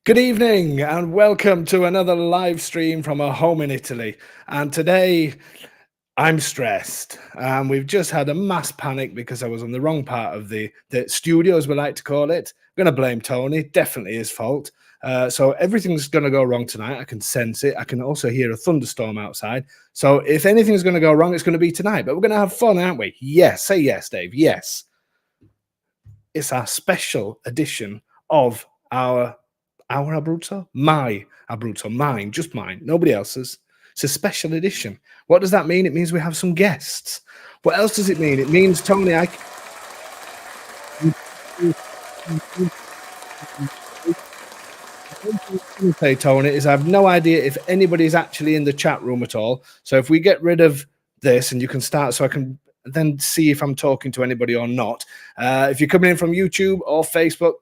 Good evening and welcome to another live stream from a home in Italy. And today I'm stressed. We've just had a mass panic because I was on the wrong part of the studio, as we like to call it. I'm going to blame Tony, definitely his fault. So everything's going to go wrong tonight. I can sense it. I can also hear a thunderstorm outside. So if anything's going to go wrong, it's going to be tonight. But we're going to have fun, aren't we? Yes. Say yes, Dave. Yes. It's our special edition of our Abruzzo? My Abruzzo, mine, just mine, nobody else's. It's a special edition. What does that mean? It means we have some guests. What else does it mean? It means, Tony, Tony, is I have no idea if anybody's actually in the chat room at all. So if we get rid of this and you can start, so I can then see if I'm talking to anybody or not. If you're coming in from YouTube or Facebook,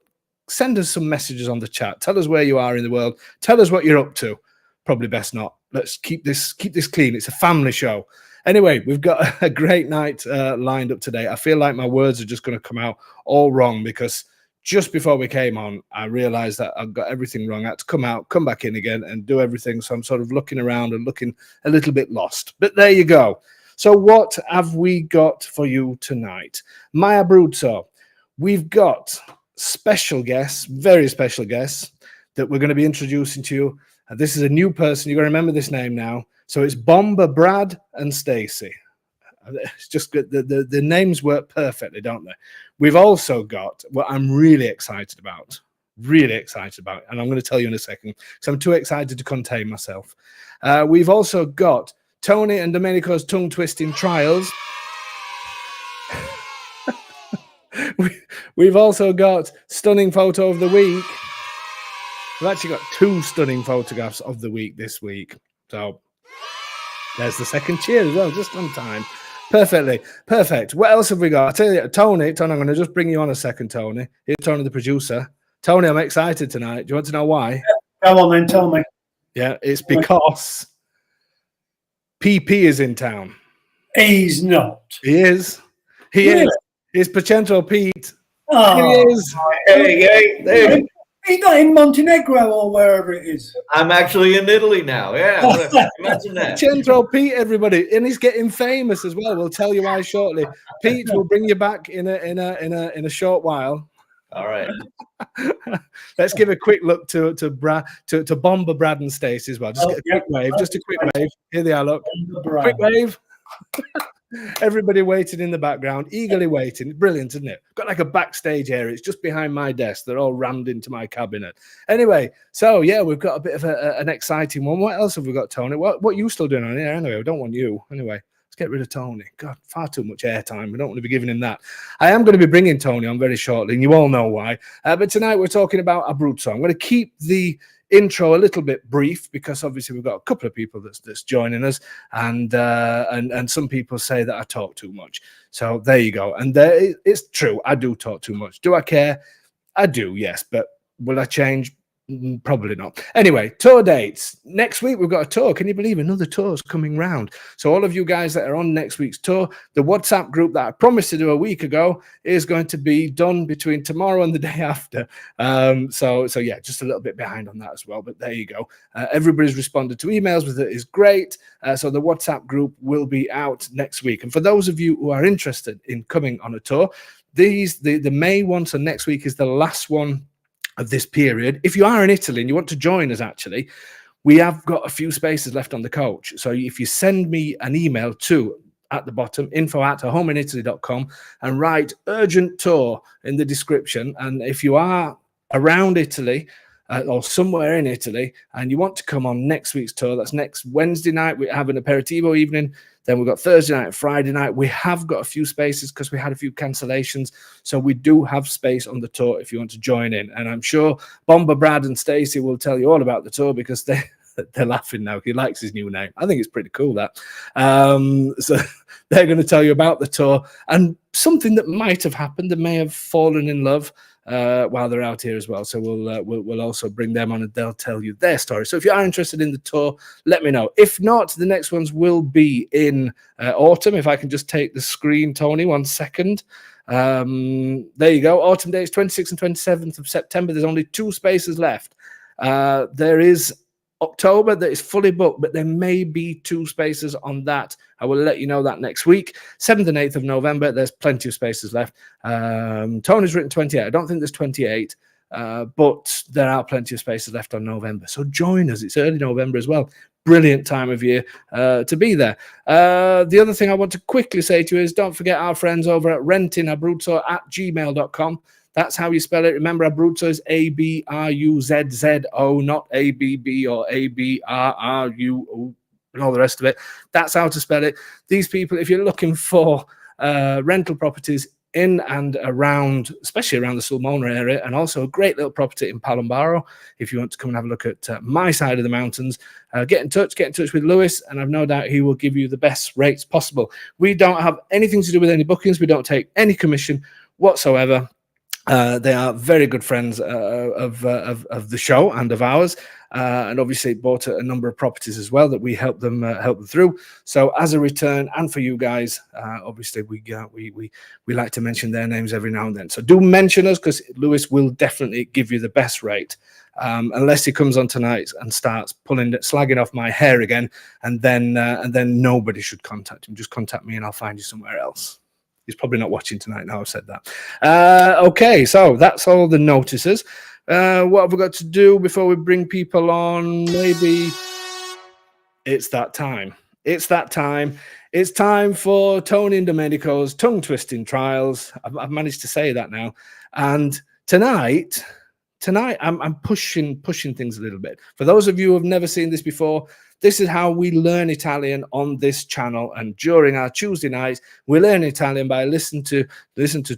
send us some messages on the chat. Tell us where you are in the world. Tell us what you're up to. Probably best not. Let's keep this clean. It's a family show. Anyway, we've got a great night lined up today. I feel like my words are just going to come out all wrong because just before we came on, I realized that I've got everything wrong. I had to come out, come back in again and do everything. So I'm sort of looking around and looking a little bit lost. But there you go. So what have we got for you tonight? My Abruzzo. We've got special guests, very special guests that we're going to be introducing to you. This is a new person. You're going to remember this name now. So it's Bomber, Brad, and Stacy. It's just good. The names work perfectly, don't they? We've also got what I'm really excited about, and I'm going to tell you in a second because I'm too excited to contain myself. We've also got Tony and Domenico's tongue twisting trials. We've also got stunning photo of the week. We've actually got two stunning photographs of the week this week. So there's the second cheer as well, just on time. Perfectly. Perfect. What else have we got? I tell you, Tony, I'm going to just bring you on a second, Tony. Here's Tony, the producer. Tony, I'm excited tonight. Do you want to know why? Come on then, tell me. Yeah, it's because PP is in town. He's not. He is. He Really? is. It's Pacentro Pete. Oh, He is. Hey. He's not in Montenegro or wherever it is. I'm actually in Italy now. Yeah, imagine that. Pacentro Pete, everybody, and he's getting famous as well. We'll tell you why shortly. Pete will bring you back in a short while. All right. Let's give a quick look to Brad, to Bomber, Brad, and Stacy as well. Just get a quick wave. Just a quick wave. Here they are. Look, quick wave. Everybody waiting in the background, eagerly waiting. Brilliant, isn't it? Got like a backstage area. It's just behind my desk. They're all rammed into my cabinet. Anyway, so yeah, we've got a bit of an exciting one. What else have we got, Tony? What are you still doing on here? Anyway, we don't want you. Anyway, let's get rid of Tony. God, far too much airtime. We don't want to be giving him that. I am going to be bringing Tony on very shortly, and you all know why. But tonight we're talking about Abruzzo. I'm going to keep the intro a little bit brief because obviously we've got a couple of people that's joining us, and some people say that I talk too much. So there you go. And it's true, I do talk too much. Do I care? I do, yes. But will I change? Probably not. Anyway, tour dates. Next week we've got a tour. Can you believe another tour's coming round? So all of you guys that are on next week's tour, the WhatsApp group that I promised to do a week ago is going to be done between tomorrow and the day after. So yeah, just a little bit behind on that as well. But there you go. Everybody's responded to emails with it is great. So the WhatsApp group will be out next week. And for those of you who are interested in coming on a tour, the May one, so next week is the last one of this period. If you are in Italy and you want to join us, actually, we have got a few spaces left on the coach. So if you send me an email to, at the bottom, info@homeinitaly.com, and write urgent tour in the description. And if you are around Italy or somewhere in Italy and you want to come on next week's tour, that's next Wednesday night. We have an aperitivo evening. Then we've got Thursday night, Friday night. We have got a few spaces because we had a few cancellations. So we do have space on the tour if you want to join in. And I'm sure Bomber, Brad, and Stacy will tell you all about the tour because they're laughing now. He likes his new name. I think it's pretty cool, that. So they're going to tell you about the tour and something that might have happened. They may have fallen in love while they're out here as well. So we'll also bring them on and they'll tell you their story. So if you are interested in the tour, let me know. If not, the next ones will be in autumn. If I can just take the screen, Tony, 1 second. There you go. Autumn dates, 26th and 27th of September. There's only 2 spaces left. There is October that is fully booked, but there may be 2 spaces on that. I will let you know that next week. 7th and 8th of November, there's plenty of spaces left. Tony's written 28. I don't think there's 28, but there are plenty of spaces left on November. So join us. It's early November as well. Brilliant time of year to be there. The other thing I want to quickly say to you is don't forget our friends over at rentingabruzzo@gmail.com. That's how you spell it. Remember, Abruzzo is Abruzzo, not ABB or ABRRU and all the rest of it. That's how to spell it. These people, if you're looking for rental properties in and around, especially around the Sulmona area, and also a great little property in Palombaro, if you want to come and have a look at my side of the mountains, get in touch with Lewis, and I've no doubt he will give you the best rates possible. We don't have anything to do with any bookings. We don't take any commission whatsoever. They are very good friends of the show and of ours, and obviously bought a number of properties as well that we help them through. So as a return, and for you guys, obviously we like to mention their names every now and then. So do mention us, because Lewis will definitely give you the best rate, unless he comes on tonight and starts slagging off my hair again, and then nobody should contact him. Just contact me and I'll find you somewhere else. He's probably not watching tonight now I've said that. Okay, so that's all the notices. What have we got to do before we bring people on? Maybe it's that time. It's that time. It's time for Tony and Domenico's tongue-twisting trials. I've managed to say that now. And tonight I'm pushing things a little bit. For those of you who have never seen this before, this is how we learn Italian on this channel. And during our Tuesday nights, we learn Italian by listening to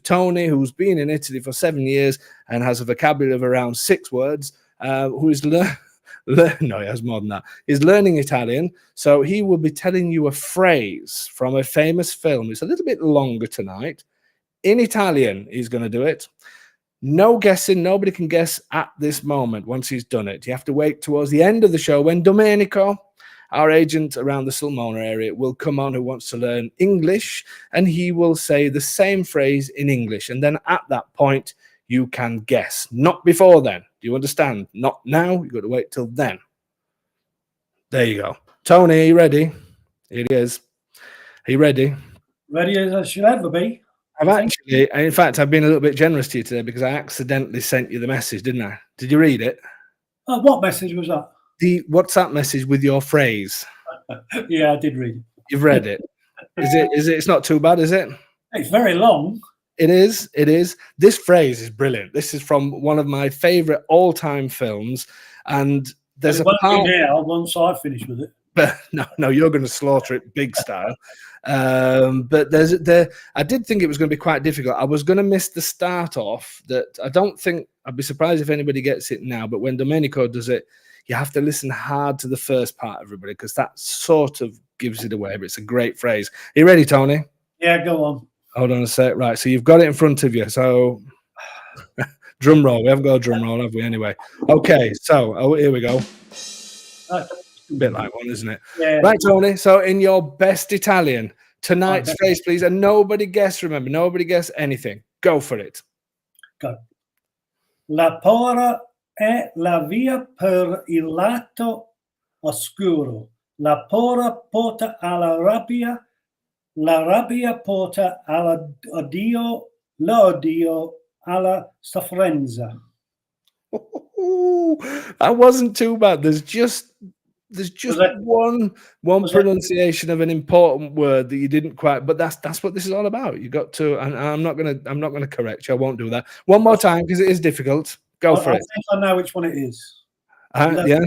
Tony, who's been in Italy for 7 years and has a vocabulary of around 6 words, who is no, he has more than that. He's learning Italian. So he will be telling you a phrase from a famous film. It's a little bit longer tonight. In Italian, he's going to do it. No guessing. Nobody can guess at this moment once he's done it. You have to wait towards the end of the show when Domenico, our agent around the Sulmona area, will come on, who wants to learn English, and he will say the same phrase in English. And then at that point, you can guess. Not before then. Do you understand? Not now. You've got to wait till then. There you go. Tony, are you ready? Here he is. Are you ready? Ready as I should ever be. In fact, I've been a little bit generous to you today because I accidentally sent you the message, didn't I? Did you read it? What message was that? The WhatsApp message with your phrase. Yeah, I did read it. You've read it. Is it? It's not too bad, is it? It's very long. It is. It is. This phrase is brilliant. This is from one of my favorite all-time films, and there's a part now once I finish with it. But no, you're going to slaughter it big style. But I did think it was going to be quite difficult. I was going to miss the start off. That I don't think I'd be surprised if anybody gets it now. But when Domenico does it, you have to listen hard to the first part, everybody, because that sort of gives it away. But it's a great phrase. Are you ready, Tony? Yeah, go on. Hold on a sec. Right, so you've got it in front of you. So drum roll. We haven't got a drum roll, have we? Anyway. Okay, so here we go. A bit like one, isn't it? Yeah. Right, Tony. So in your best Italian, tonight's phrase, please. And nobody guess, remember. Nobody guess anything. Go for it. Go. La porta è la via per il lato oscuro. La porta porta alla rabbia. La rabbia porta all'odio. L'odio alla sofferenza. That wasn't too bad. There's just one pronunciation of an important word that you didn't quite, but that's what this is all about. You got to, and I'm not gonna correct you. I won't do that. One more time because it is difficult. Go for it. I think I know which one it is. Yeah.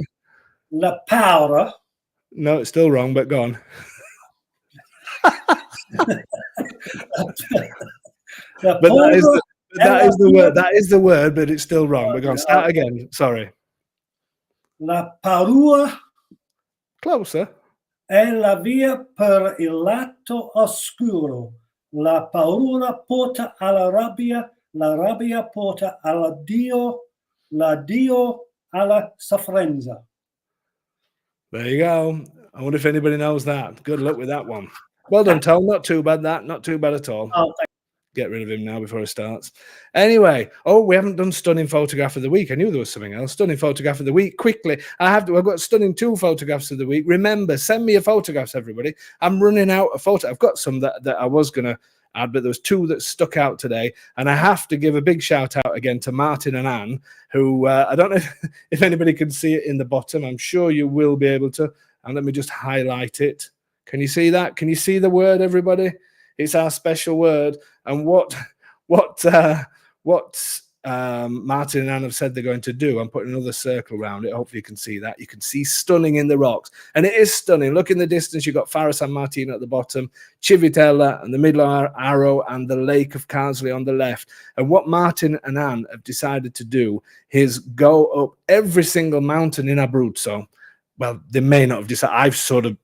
La paura. No, it's still wrong, but go on. But that is the word. That is the word, but it's still wrong. We're going to start again. Sorry. La paura. Closer. È la via per il lato oscuro. La paura porta alla rabbia. La rabbia porta all'odio. L'odio alla sofferenza. There you go. I wonder if anybody knows that. Good luck with that one. Well done, Tom. Not too bad. Not too bad at all. Oh, get rid of him now before he starts. Anyway, oh, we haven't done stunning photograph of the week. I knew there was something else. Stunning photograph of the week. Quickly, I've got stunning 2 photographs of the week. Remember, send me your photographs, everybody. I'm running out of photos. I've got some that I was going to add, but there was 2 that stuck out today. And I have to give a big shout out again to Martin and Anne, who I don't know if anybody can see it in the bottom. I'm sure you will be able to. And let me just highlight it. Can you see that? Can you see the word, everybody? It's our special word. And what Martin and Anne have said they're going to do, I'm putting another circle around it. Hopefully you can see that. You can see stunning in the rocks. And it is stunning. Look in the distance. You've got Faro San Martino at the bottom, Civitella and the middle arrow, and the Lake of Carsley on the left. And what Martin and Anne have decided to do is go up every single mountain in Abruzzo. Well, they may not have decided. I've sort of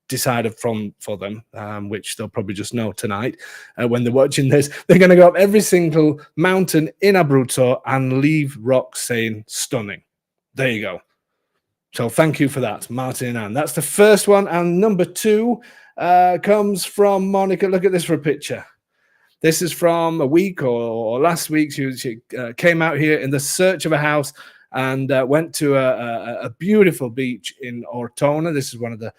decided for them, which they'll probably just know tonight when they're watching this. They're going to go up every single mountain in Abruzzo and leave rocks saying stunning. There you go. So thank you for that, Martin and Anne. That's the first one. And number 2 comes from Monica. Look at this for a picture. This is from a week or last week. She came out here in the search of a house and went to a beautiful beach in Ortona. This is one of the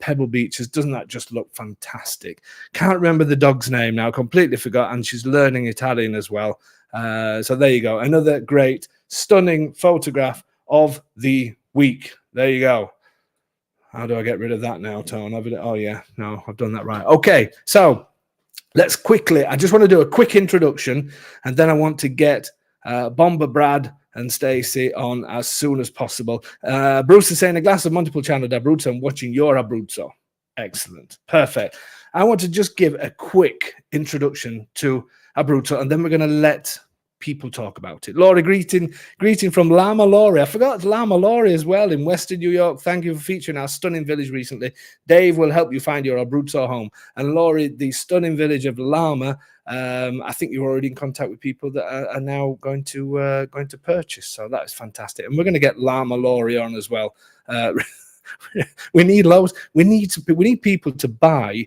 pebble beaches. Doesn't that just look fantastic? Can't remember the dog's name now. Completely forgot. And she's learning Italian as well. So there you go. Another great, stunning photograph of the week. There you go. How do I get rid of that now, Tone? Oh, yeah. No, I've done that right. Okay. So let's quickly, I just want to do a quick introduction. And then I want to get Bomber Brad and Stacy on as soon as possible. Bruce is saying a glass of Montepulciano d'Abruzzo and watching your Abruzzo. Excellent. Perfect. I want to just give a quick introduction to Abruzzo, and then we're going to let people talk about it. Laurie, greeting from Lama Laurie. I forgot Lama Laurie as well in Western New York. Thank you for featuring our stunning village recently. Dave will help you find your Abruzzo home. And Laurie, the stunning village of Lama, I think you're already in contact with people that are now going to purchase. So that is fantastic. And we're going to get Lama Laurie on as well. We need loads. We need people to buy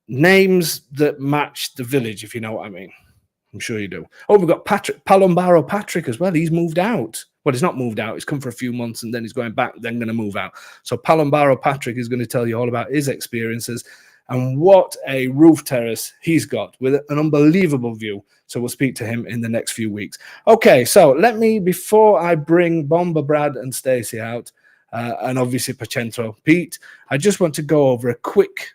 names that match the village, if you know what I mean. I'm sure you do. Oh, we've got Palombaro Patrick as well. He's moved out. Well, he's not moved out. He's come for a few months and then he's going back, then going to move out. So Palombaro Patrick is going to tell you all about his experiences and what a roof terrace he's got with an unbelievable view. So we'll speak to him in the next few weeks. Okay, so let me, before I bring Bomber Brad and Stacy out, and obviously Pacentro Pete, I just want to go over a quick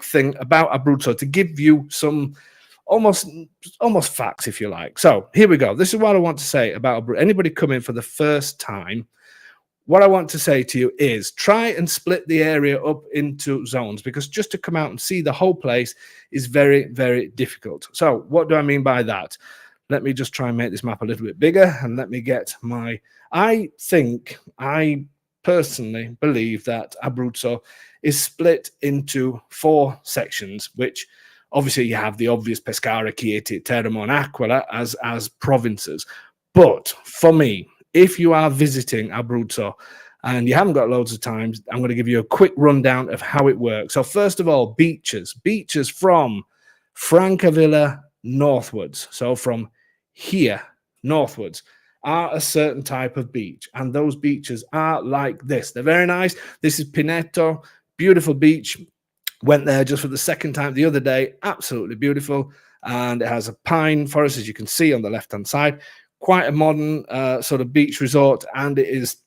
thing about Abruzzo to give you some almost facts, if you like. So here we go. This is what I want to say about anybody coming for the first time. What I want to say to you is try and split the area up into zones, because just to come out and see the whole place is very, very difficult. So what do I mean by that? Let me just try and make this map a little bit bigger, and let me get my, I personally believe that Abruzzo is split into 4 sections, which obviously you have the obvious Pescara, Chieti, Teramo, and Aquila as provinces. But for me, if you are visiting Abruzzo and you haven't got loads of time, I'm going to give you a quick rundown of how it works. So first of all, beaches from Francavilla northwards. So from here northwards are a certain type of beach. And those beaches are like this. They're very nice. This is Pineto, beautiful beach. Went there just for the second time the other day. Absolutely beautiful. And it has a pine forest, as you can see on the left-hand side. Quite a modern sort of beach resort. And it is,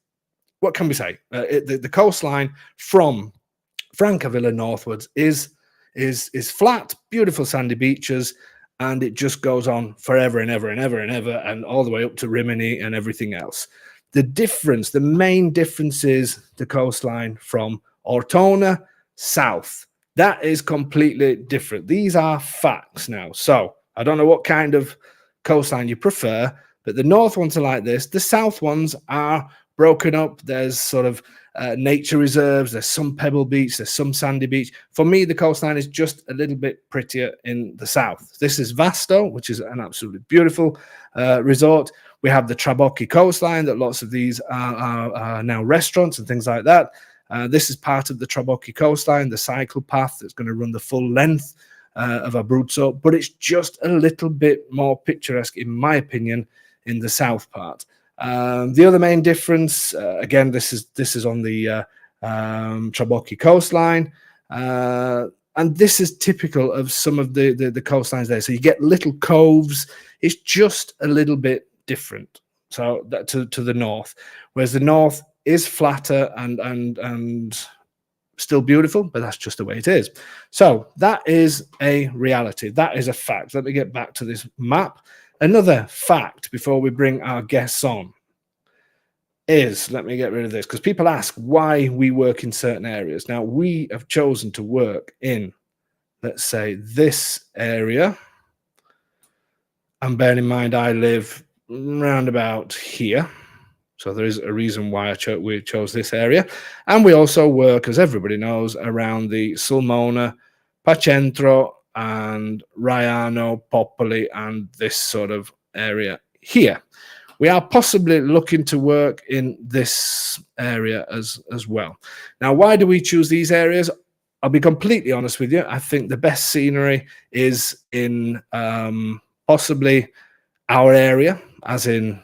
what can we say? The coastline from Francavilla northwards is flat, beautiful sandy beaches. And it just goes on forever and ever and ever and ever, and all the way up to Rimini and everything else. The main difference is the coastline from Ortona south. That is completely different. These are facts now. So I don't know what kind of coastline you prefer, but the north ones are like this. The south ones are broken up. There's sort of nature reserves. There's some pebble beach. There's some sandy beach. For me, the coastline is just a little bit prettier in the south. This is Vasto, which is an absolutely beautiful resort. We have the Trabocchi coastline that lots of these are now restaurants and things like that. This is part of the Trabocchi coastline, the cycle path that's going to run the full length of Abruzzo, but it's just a little bit more picturesque, in my opinion, in the south part. The other main difference, again, this is on the Trabocchi coastline, and this is typical of some of the coastlines there. So you get little coves. It's just a little bit different. So that to the north, whereas the north is flatter and still beautiful, but that's just the way it is. So that is a reality. That is a fact. Let me get back to this map. Another fact before we bring our guests on is, let me get rid of this, because people ask why we work in certain areas. Now, we have chosen to work in, let's say, this area. And bear in mind, I live round about here. So there is a reason why we chose this area. And we also work, as everybody knows, around the Sulmona, Pacentro, and Raiano, Popoli, and this sort of area here. We are possibly looking to work in this area as well. Now, why do we choose these areas? I'll be completely honest with you. I think the best scenery is in possibly our area, as in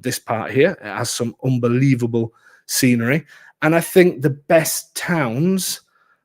this part here. It has some unbelievable scenery. And I think the best towns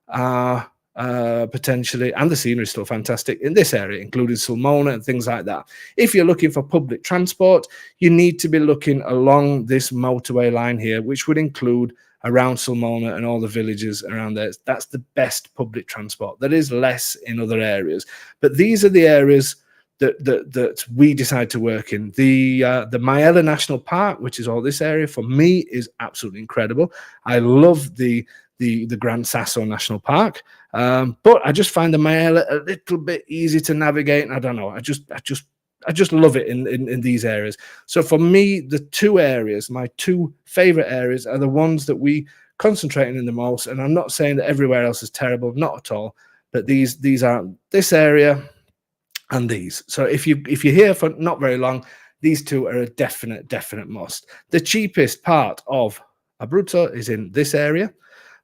are potentially, and the scenery is still fantastic in this area, including Sulmona and things like that. If you're looking for public transport, you need to be looking along this motorway line here, which would include around Sulmona and all the villages around there. That's the best public transport. There is less in other areas, but these are the areas that we decide to work in. The Maiella National Park, which is all this area, for me is absolutely incredible. I love the Gran Sasso National Park, but I just find the Maiella a little bit easy to navigate, and I don't know, I just love it in these areas. So for me, the two areas, my two favorite areas, are the ones that we concentrate in the most. And I'm not saying that everywhere else is terrible, not at all, but these are this area and these. So if you're here for not very long, these two are a definite must. The cheapest part of Abruzzo is in this area.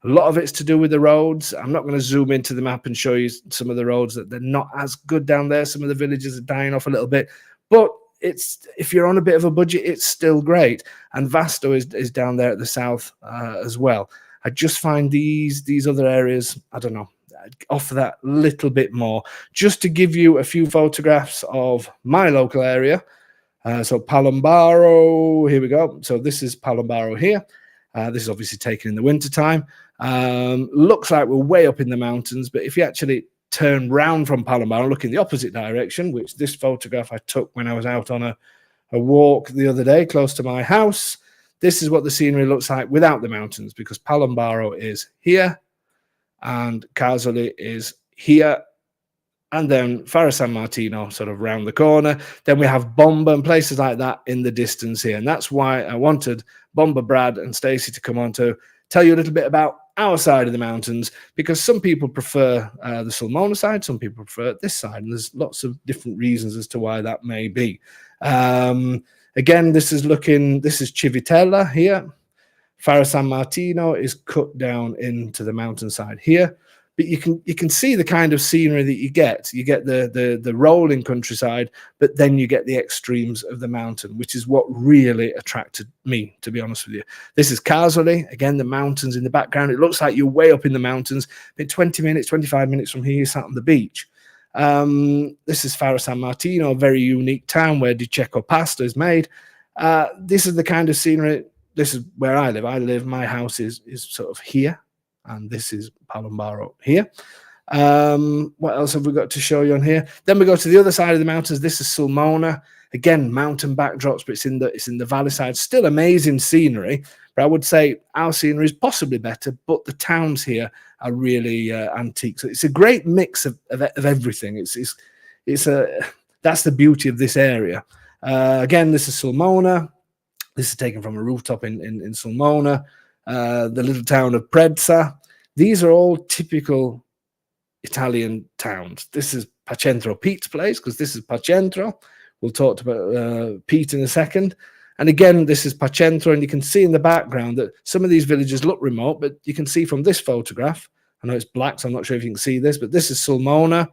A lot of it's to do with the roads. I'm not going to zoom into the map and show you some of the roads that they're not as good down there. Some of the villages are dying off a little bit, but if you're on a bit of a budget, it's still great. And Vasto is down there at the south as well. I just find these other areas, I don't know, offer that little bit more. Just to give you a few photographs of my local area. So Palombaro, here we go. So this is Palombaro here. This is obviously taken in the winter time. Looks like we're way up in the mountains, but if you actually turn round from Palombaro and look in the opposite direction, which this photograph I took when I was out on a walk the other day close to my house, this is what the scenery looks like without the mountains, because Palombaro is here and Casoli is here, and then Fara San Martino sort of round the corner. Then we have Bomba and places like that in the distance here. And that's why I wanted Bomba, Brad and Stacy to come on to tell you a little bit about our side of the mountains, because some people prefer the Sulmona side, some people prefer this side, and there's lots of different reasons as to why that may be. Again, this is Civitella here. Fara San Martino is cut down into the mountainside here, but you can see the kind of scenery that you get. You get the rolling countryside, but then you get the extremes of the mountain, which is what really attracted me, to be honest with you. This is Casoli, again, the mountains in the background. It looks like you're way up in the mountains, but 20 minutes, 25 minutes from here, you're sat on the beach. This is Fara San Martino, a very unique town where Di Cecco pasta is made. This is the kind of scenery. This is where I live. My house is sort of here, and this is Palombaro here. What else have we got to show you on here? Then we go to the other side of the mountains. This is Sulmona. Again, mountain backdrops, but it's in the valley side. Still amazing scenery, but I would say our scenery is possibly better, but the towns here are really antique. So it's a great mix of everything. That's the beauty of this area. Again, this is Sulmona. This is taken from a rooftop in Sulmona. The little town of Prezza. These are all typical Italian towns. This is Pacentro Pete's place, because this is Pacentro. We'll talk about Pete in a second. And again, this is Pacentro, and you can see in the background that some of these villages look remote, but you can see from this photograph, I know it's black, so I'm not sure if you can see this, but this is Sulmona.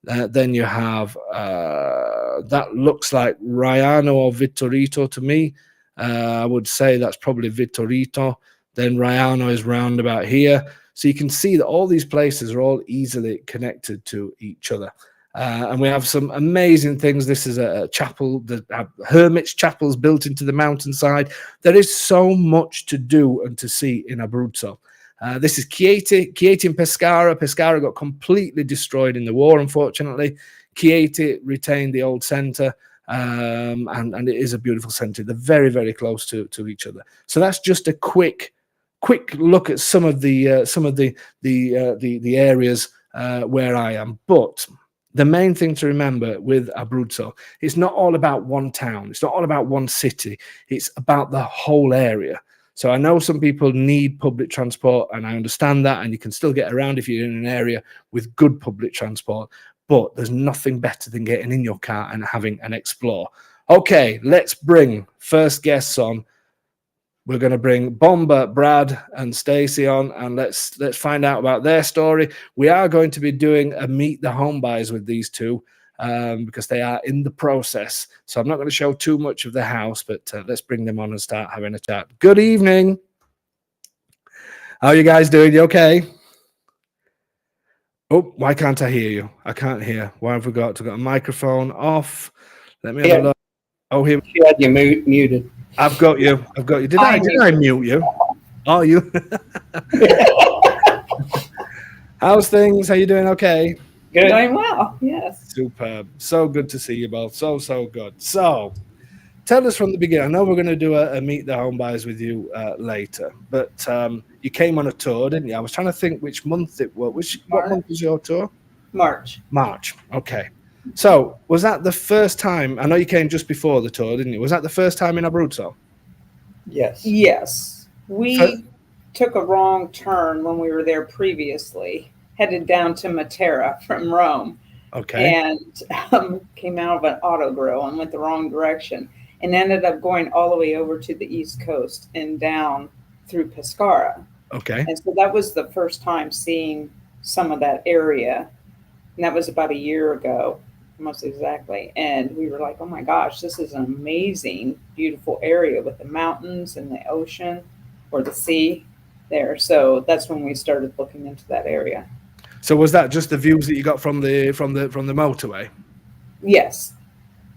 Then you have that looks like Raiano or Vittorito to me. I would say that's probably Vittorito. Then Raiano is round about here. So you can see that all these places are all easily connected to each other. And we have some amazing things. This is a chapel, the hermit's chapels built into the mountainside. There is so much to do and to see in Abruzzo. This is Chieti and Pescara. Pescara got completely destroyed in the war, unfortunately. Chieti retained the old centre, and it is a beautiful centre. They're very, very close to each other. So that's just a quick look at some of the areas where I am. But the main thing to remember with Abruzzo, it's not all about one town. It's not all about one city. It's about the whole area. So I know some people need public transport, and I understand that, and you can still get around if you're in an area with good public transport, but there's nothing better than getting in your car and having an explore. Okay, let's bring first guests on. We're going to bring Bomba, Brad, and Stacy on, and let's find out about their story. We are going to be doing a meet the home buyers with these two because they are in the process. So I'm not going to show too much of the house, but let's bring them on and start having a chat. Good evening. How are you guys doing? You okay? Oh, why can't I hear you? I can't hear. Why have we got? We've got a microphone off. Let me have a look. Oh, here. You had you muted. I've got you. Did I mute you? Oh, you. How's things? How you doing? Okay. Good. Doing well. Yes. Superb. So good to see you both. So good. So, tell us from the beginning. I know we're going to do a meet the home buyers with you later, but you came on a tour, didn't you? I was trying to think which month it was. What month was your tour? March. Okay. So, was that the first time? I know you came just before the tour, didn't you? Was that the first time in Abruzzo? Yes. Yes. We took a wrong turn when we were there previously, headed down to Matera from Rome. Okay. And came out of an auto grill and went the wrong direction and ended up going all the way over to the East Coast and down through Pescara. Okay. And so that was the first time seeing some of that area. And that was about a year ago. Almost exactly. And we were like, oh my gosh, this is an amazing, beautiful area with the mountains and the ocean or the sea there. So that's when we started looking into that area. So was that just the views that you got from the motorway? Yes.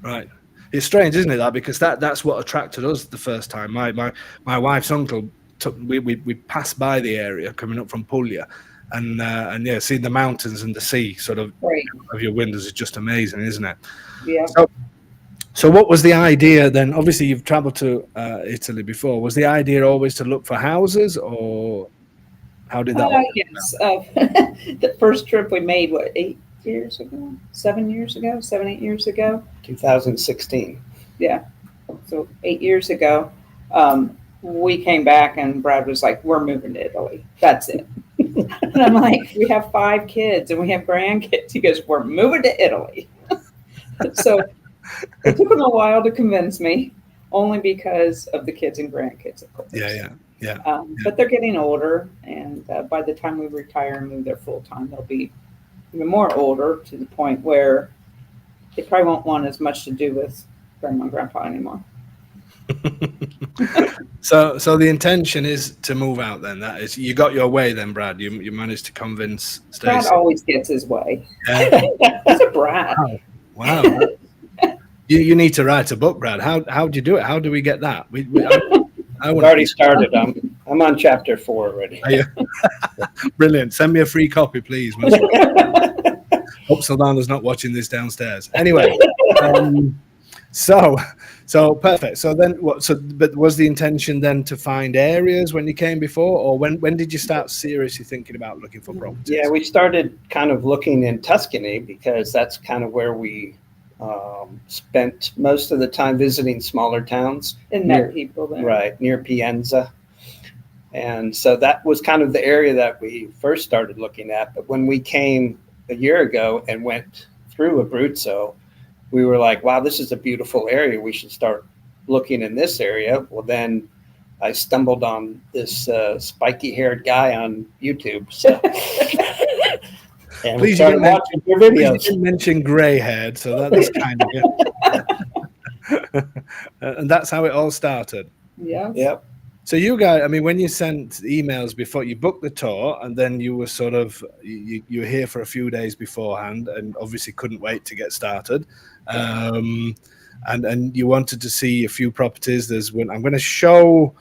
Right. It's strange, isn't it, that? Because that's what attracted us the first time. My wife's uncle we passed by the area coming up from Puglia. And yeah, seeing the mountains and the sea sort of right of your windows is just amazing, isn't it? Yeah. So what was the idea then? Obviously, you've traveled to Italy before. Was the idea always to look for houses, or how did that work? Yes. The first trip we made, 8 years ago? 7 years ago? 8 years ago? 2016. Yeah. So 8 years ago, we came back and Brad was like, we're moving to Italy. That's it. And I'm like, we have 5 kids and we have grandkids. He goes, we're moving to Italy. So it took him a while to convince me, only because of the kids and grandkids, of course. Yeah. But they're getting older, and by the time we retire and move there full time, they'll be even more older, to the point where they probably won't want as much to do with grandma and grandpa anymore. So the intention is to move out then. That is, you got your way then, Brad. You managed to convince Stacy. Brad always gets his way. Yeah. That's a Brad. Wow. You need to write a book, Brad. How do you do it? How do we get that? I've already started. I'm on chapter 4 already. Are you? Brilliant. Send me a free copy, please. Hope Saldana's not watching this downstairs. Anyway, so perfect. So then what? But was the intention then to find areas when you came before, or when did you start seriously thinking about looking for properties? Yeah, we started kind of looking in Tuscany because that's kind of where we spent most of the time visiting smaller towns. And met people there. Right, near Pienza. And so that was kind of the area that we first started looking at. But when we came a year ago and went through Abruzzo, we were like, wow, this is a beautiful area. We should start looking in this area. Well, then I stumbled on this spiky-haired guy on YouTube. So. And Please, we started watching your you videos. didn't mention grey-haired, so that's kind of it. And that's how it all started. Yeah. Yep. So you guys, I mean, when you sent emails before you booked the tour, and then you were sort of you were here for a few days beforehand, and obviously couldn't wait to get started. And you wanted to see a few properties. There's one I'm going to show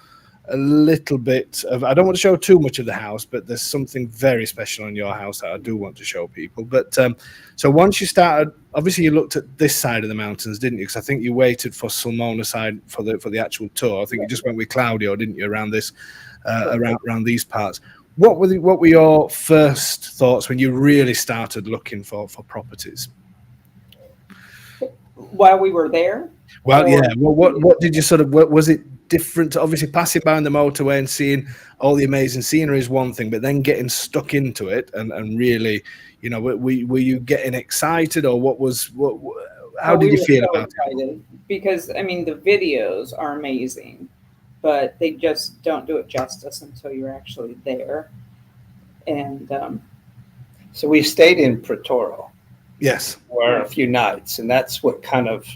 a little bit of. I don't want to show too much of the house, but there's something very special on your house that I do want to show people. But so once you started, obviously you looked at this side of the mountains, didn't you? Because I think you waited for Sulmona side for the actual tour. I think you just went with Claudio, didn't you, around this around these parts. What were your first thoughts when you really started looking for properties? While we were there? Well, yeah. Well, what did you sort of? What was it different? Obviously, passing by on the motorway and seeing all the amazing scenery is one thing, but then getting stuck into it and really, you know, were you getting excited, or how did you feel about it? Because I mean, the videos are amazing, but they just don't do it justice until you're actually there. And so we stayed in Protoro. Yes. For a few nights, and that's what kind of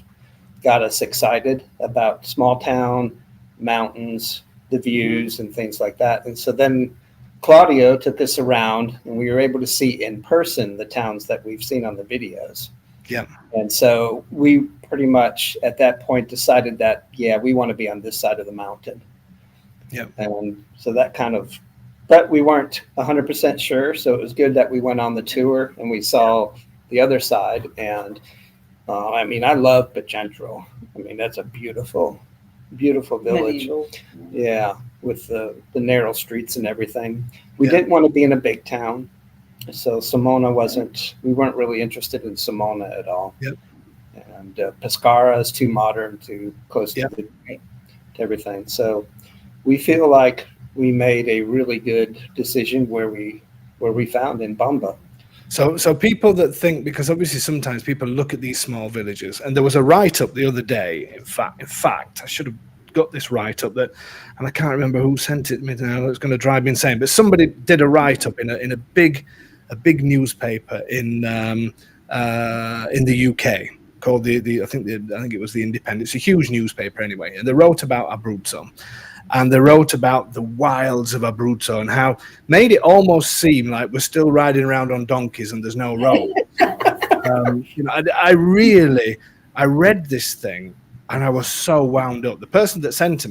got us excited about small town, mountains, the views, and things like that. And so then Claudio took us around, and we were able to see in person the towns that we've seen on the videos. Yeah. And so we pretty much at that point decided that, yeah, we want to be on this side of the mountain. Yeah. And so that kind of, but we weren't 100% sure. So it was good that we went on the tour and we saw the other side. And I mean, I love Pacentro. I mean, that's a beautiful village. medieval. Yeah, with the narrow streets and everything. We didn't want to be in a big town, so we weren't really interested in Sulmona at all. Yep. And Pescara is too modern, too close Yep. to everything. So we feel like we made a really good decision where we found in Bamba. So people that think, because obviously sometimes people look at these small villages, and there was a write-up the other day. In fact, I should have got this write-up that, and I can't remember who sent it me now. It's going to drive me insane. But somebody did a write-up in a big newspaper in the UK called I think it was the Independent. It's a huge newspaper anyway, and they wrote about Abruzzo. And they wrote about the wilds of Abruzzo and how made it almost seem like we're still riding around on donkeys and there's no road. You know, I read this thing and I was so wound up. The person that sent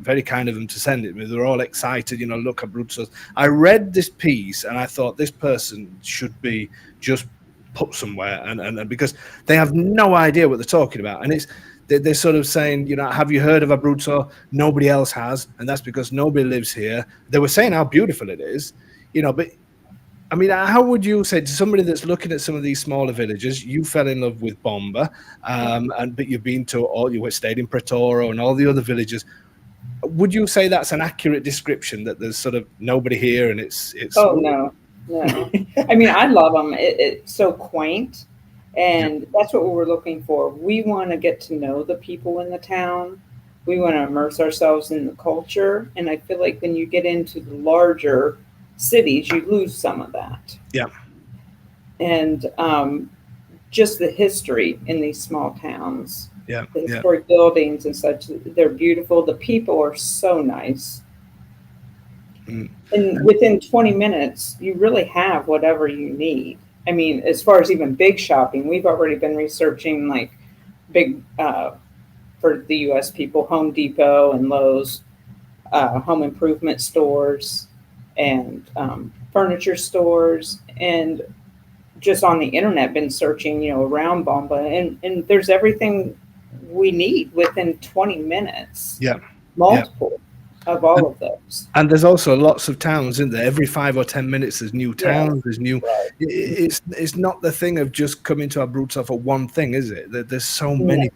very kind of them to send it to me. They were all excited, you know, look, Abruzzo. I read this piece and I thought this person should be just put somewhere and because they have no idea what they're talking about. And they're sort of saying, you know, have you heard of Abruzzo? Nobody else has, and that's because nobody lives here. They were saying how beautiful it is, you know, but I mean, how would you say to somebody that's looking at some of these smaller villages, you fell in love with Bamba, but you've been to you stayed in Protoro and all the other villages. Would you say that's an accurate description, that there's sort of nobody here and it's? Oh, no. I mean, I love them. It's so quaint. And that's what we were looking for. We want to get to know the people in the town. We want to immerse ourselves in the culture. And I feel like when you get into the larger cities, you lose some of that. Yeah. And just the history in these small towns. Yeah. The historic buildings and such, they're beautiful. The people are so nice. And within 20 minutes, you really have whatever you need. I mean, as far as even big shopping, we've already been researching like big, for the U.S. people, Home Depot and Lowe's, home improvement stores and furniture stores, and just on the internet been searching, you know, around Bamba, and there's everything we need within 20 minutes. Yeah. Multiple. Of all of those. And there's also lots of towns, isn't there? Every 5 or 10 minutes there's new towns, there's new. Right. It's not the thing of just coming to Abruzzo for one thing, is it? There's so many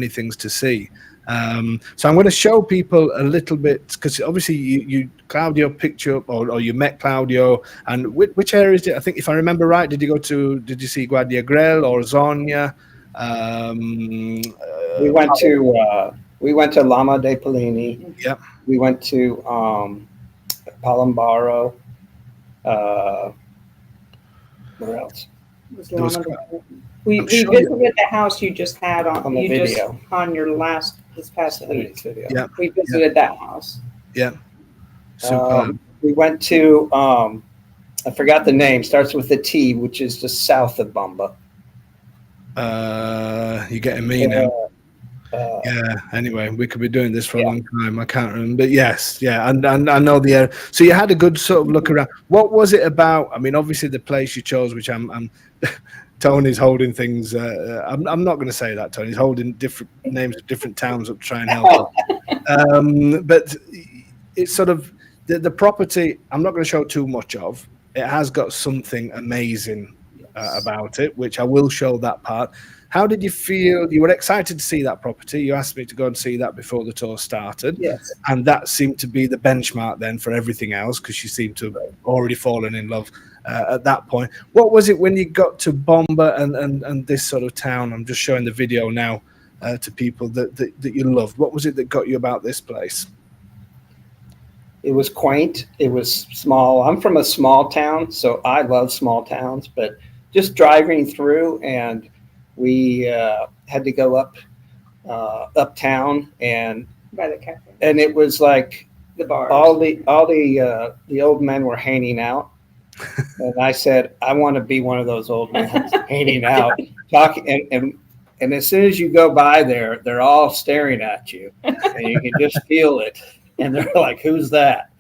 things to see. So I'm going to show people a little bit, because obviously you Claudio picked you up, or you met Claudio, and which areas did I think, if I remember right, did you see Guardia Grel or Zonia? We went to Lama dei Pollini. Yep. We went to Palambaro. Where else? There was, We I'm sure visited the house you just had On the you video. just on your this past week. Saturday's video. Yeah. We visited that house. yeah, superb. We went to, I forgot the name, starts with a T, which is just south of Bumba. You're getting me now. Yeah. Anyway, we could be doing this for a long time. I can't remember. But yes, yeah, and I know the area. So you had a good sort of look around. What was it about? I mean, obviously the place you chose, which I'm Tony's holding things. I'm not going to say that. Tony's holding different names of different towns up to try and help. But it's sort of the property. I'm not going to show too much of. It has got something amazing about it, which I will show that part. How did you feel? You were excited to see that property. You asked me to go and see that before the tour started. Yes. And that seemed to be the benchmark then for everything else, because you seemed to have already fallen in love at that point. What was it when you got to Bomba and this sort of town? I'm just showing the video now to people that you loved. What was it that got you about this place? It was quaint. It was small. I'm from a small town, so I love small towns. But just driving through, and we had to go uptown, and By the cafe. and it was like The bars. all the old men were hanging out, and I said, I want to be one of those old men hanging out, talking, and as soon as you go by there, they're all staring at you, and you can just feel it, and they're like, "Who's that?"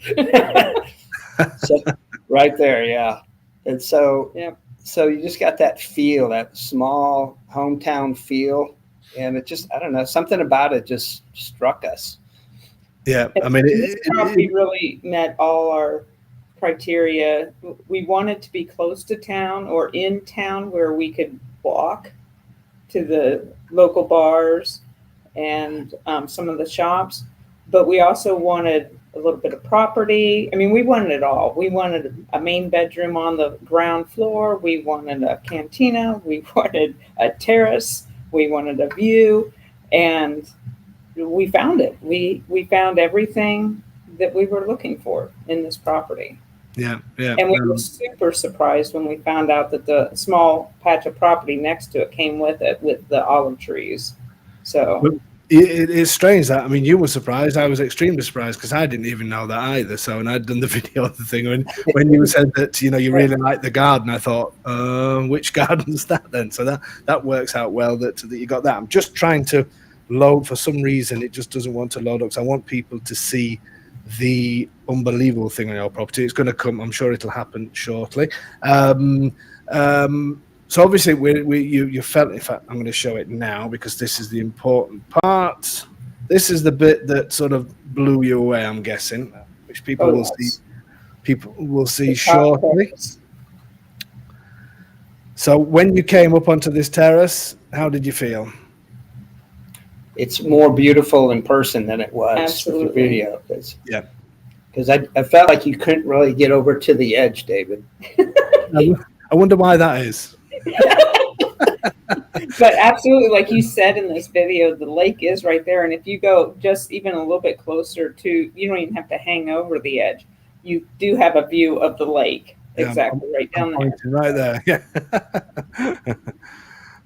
So, right there, yeah, and so So you just got that feel, that small hometown feel, and it just, I don't know, something about it just struck us. Yeah, I mean, this property really met all our criteria. We wanted to be close to town or in town where we could walk to the local bars and some of the shops, but we also wanted a little bit of property. I mean, we wanted it all. We wanted a main bedroom on the ground floor. We wanted a cantina. We wanted a terrace. We wanted a view, and we found it. We found everything that we were looking for in this property. Yeah, yeah. And we were super surprised when we found out that the small patch of property next to it came with it, with the olive trees. So it is strange that, I mean, you were surprised. I was extremely surprised because I didn't even know that either. So, and I'd done the video of the thing when you said that, you know, you really like the garden, I thought, which garden's that then? So that works out well that you got that. I'm just trying to load, for some reason it just doesn't want to load up, so I want people to see the unbelievable thing on your property. It's going to come, I'm sure it'll happen shortly. So obviously you felt, in fact I'm going to show it now because this is the important part. This is the bit that sort of blew you away, I'm guessing, which people will see shortly. So when you came up onto this terrace, how did you feel? It's more beautiful in person than it was with the video. Because I felt like you couldn't really get over to the edge, David. I wonder why that is. But absolutely, like you said in this video, the lake is right there. And if you go just even a little bit closer to, you don't even have to hang over the edge. You do have a view of the lake. Yeah, exactly, right down there. Right there, yeah.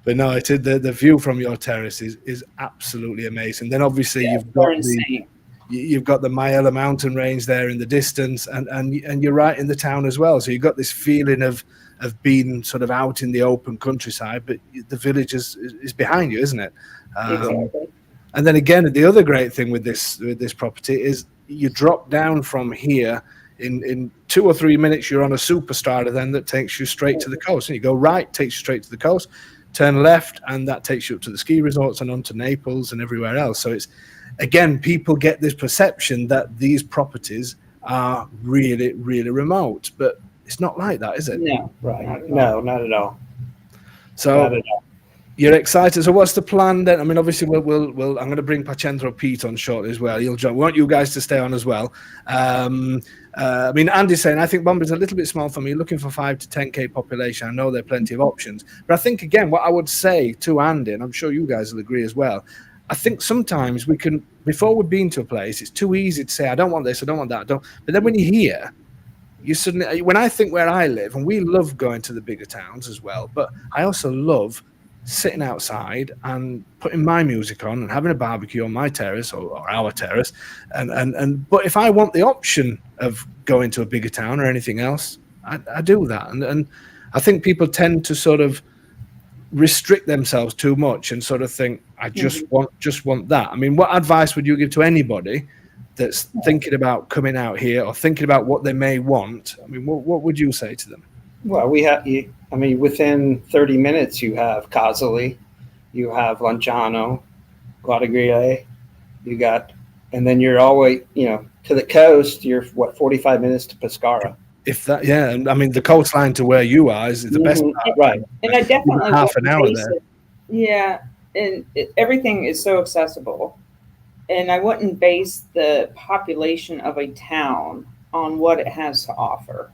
But no, the view from your terrace is absolutely amazing. Then obviously you've got the Mayala mountain range there in the distance, and you're right in the town as well. So you've got this feeling of being sort of out in the open countryside, but the village is behind you, isn't it? Exactly. And then again, the other great thing with this property is you drop down from here in 2 or 3 minutes. You're on a superstarter then that takes you straight to the coast, and you go right, takes you straight to the coast. Turn left, and that takes you up to the ski resorts and onto Naples and everywhere else. So it's, again, people get this perception that these properties are really, really remote, but it's not like that, is it? No, right? No, not at all. So not at all. You're excited. So what's the plan then? I mean, obviously, we'll I'm going to bring Pacentro Pete on shortly as well. He'll join. We want you guys to stay on as well. I mean, Andy's saying, I think Bomba's a little bit small for me, looking for 5 to 10K population. I know there are plenty of options. But I think, again, what I would say to Andy, and I'm sure you guys will agree as well, I think sometimes we can, before we've been to a place, it's too easy to say, I don't want this, I don't want that. But then when you're here, you suddenly, when I think where I live, and we love going to the bigger towns as well, but I also love sitting outside and putting my music on and having a barbecue on my terrace or our terrace. But if I want the option of going to a bigger town or anything else, I do that. And I think people tend to sort of restrict themselves too much and sort of think, I just want that. I mean, what advice would you give to anybody that's thinking about coming out here or thinking about what they may want? I mean, what would you say to them? Well, within 30 minutes, you have Casoli, you have Lanciano, Guadagrile, and then you're always, to the coast, you're 45 minutes to Pescara. If that, yeah, and I mean, the coastline to where you are is the best part. Right. And I definitely half an hour there. Yeah, and everything is so accessible. And I wouldn't base the population of a town on what it has to offer.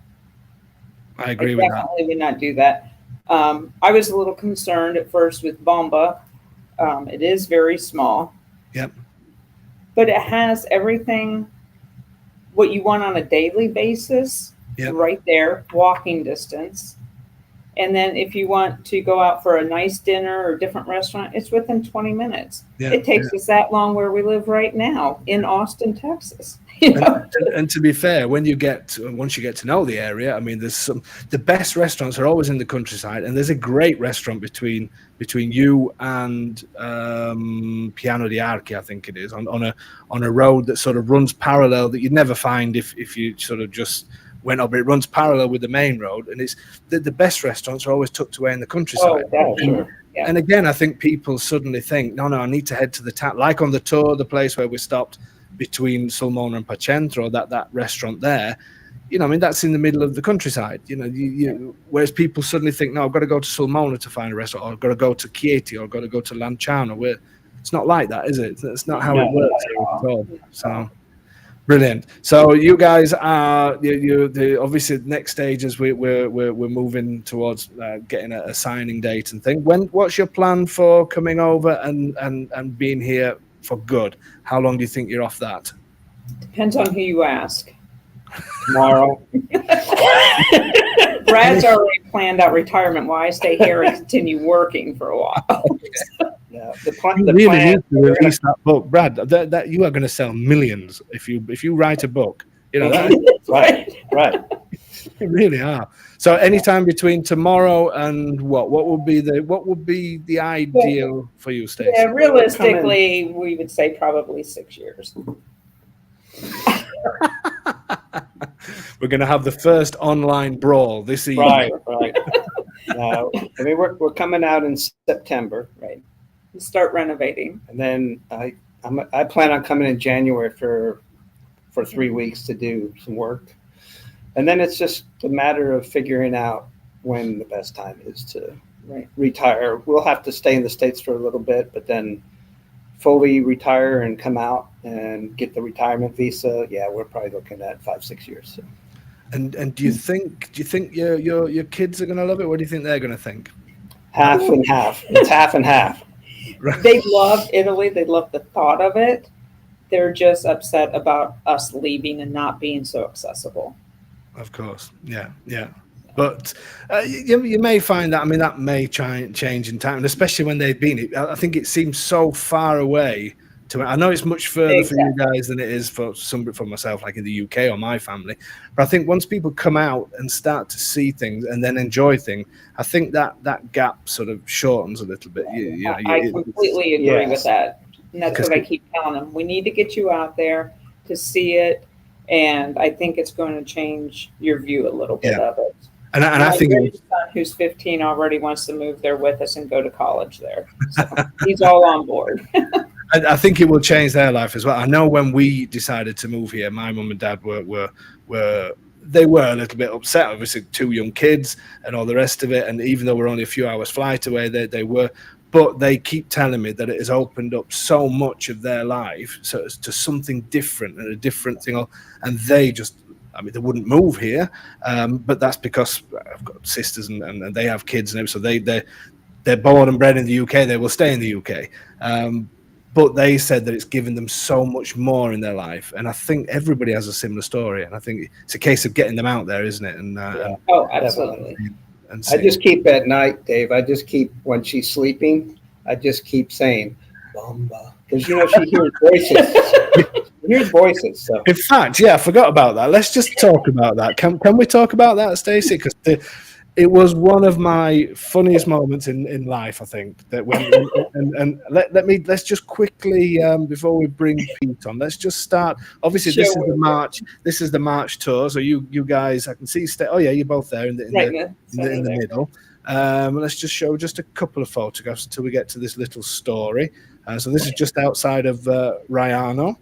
I agree with that. Definitely would not do that. I was a little concerned at first with Bomba. It is very small. Yep. But it has everything what you want on a daily basis. Yep. Right there, walking distance. And then if you want to go out for a nice dinner or a different restaurant, it's within 20 minutes. Yeah, it takes us that long where we live right now in Austin, Texas. And to be fair, once you get to know the area, I mean, the best restaurants are always in the countryside, and there's a great restaurant between you and Piano di Archi, I think it is, on a road that sort of runs parallel that you'd never find if you sort of just went up. It runs parallel with the main road, and it's the best restaurants are always tucked away in the countryside. Oh, sure. Yeah. And again, I think people suddenly think, no, I need to head to the town. Like on the tour, the place where we stopped between Sulmona and Pacentro, that restaurant there, I mean, that's in the middle of the countryside. Whereas people suddenly think, no, I've got to go to Sulmona to find a restaurant, or I've got to go to Chieti, or I've got to go to Lanciano. Where it's not like that, is it? That's not how it works at all. So. Brilliant. So you guys are obviously the next stage is we're moving towards getting a signing date and thing. What's your plan for coming over and being here for good? How long do you think you're off that? Depends on who you ask. Tomorrow. Brad's already planned out retirement while I stay here and continue working for a while. Yeah, you really need to release that book, Brad. That you are going to sell millions if you write a book. Right. You really are. So anytime between tomorrow and what would be the ideal for you, Stacy? Yeah, realistically, we would say probably 6 years. We're going to have the first online brawl this evening. Right. I mean, we're coming out in September, right? Start renovating, and then I plan on coming in January for 3 weeks to do some work, and then it's just a matter of figuring out when the best time is to retire. We'll have to stay in the States for a little bit, but then fully retire and come out and get the retirement visa. Yeah, we're probably looking at 5-6 years. So. And do you think your kids are going to love it? What do you think they're going to think? Half and half. It's half and half. Right. They love Italy. They love the thought of it. They're just upset about us leaving and not being so accessible. Of course. Yeah. But you may find that, I mean, that may change in time, and especially when they've been. I think it seems so far away. I know it's much further for you guys than it is for myself, like in the UK or my family. But I think once people come out and start to see things and then enjoy things, I think that gap sort of shortens a little bit. I completely agree with that. And that's what I keep telling them. We need to get you out there to see it. And I think it's going to change your view a little bit of it. And I think my son, who's 15, already wants to move there with us and go to college there. So he's all on board. I think it will change their life as well. I know when we decided to move here, my mum and dad were a little bit upset. Obviously, 2 young kids and all the rest of it. And even though we're only a few hours flight away, they were. But they keep telling me that it has opened up so much of their life to something different and a different thing. And they just, I mean, they wouldn't move here. But that's because I've got sisters and they have kids. And so they're born and bred in the UK. They will stay in the UK. but they said that it's given them so much more in their life. And I think everybody has a similar story. And I think it's a case of getting them out there, isn't it? And, Oh, absolutely. and I just keep at night, Dave. I just keep, when she's sleeping, I just keep saying, Bamba. Because, you know, she hears voices. She hears voices. So. In fact, yeah, I forgot about that. Let's just talk about that. Can we talk about that, Stacy? Because it was one of my funniest moments in life, I think. That let's just quickly before we bring Pete on, let's just start. Obviously, this is the March. This is the March tour. So you guys, I can see. Oh yeah, you're both there in the middle. Let's just show just a couple of photographs until we get to this little story. So this is just outside of Raiano.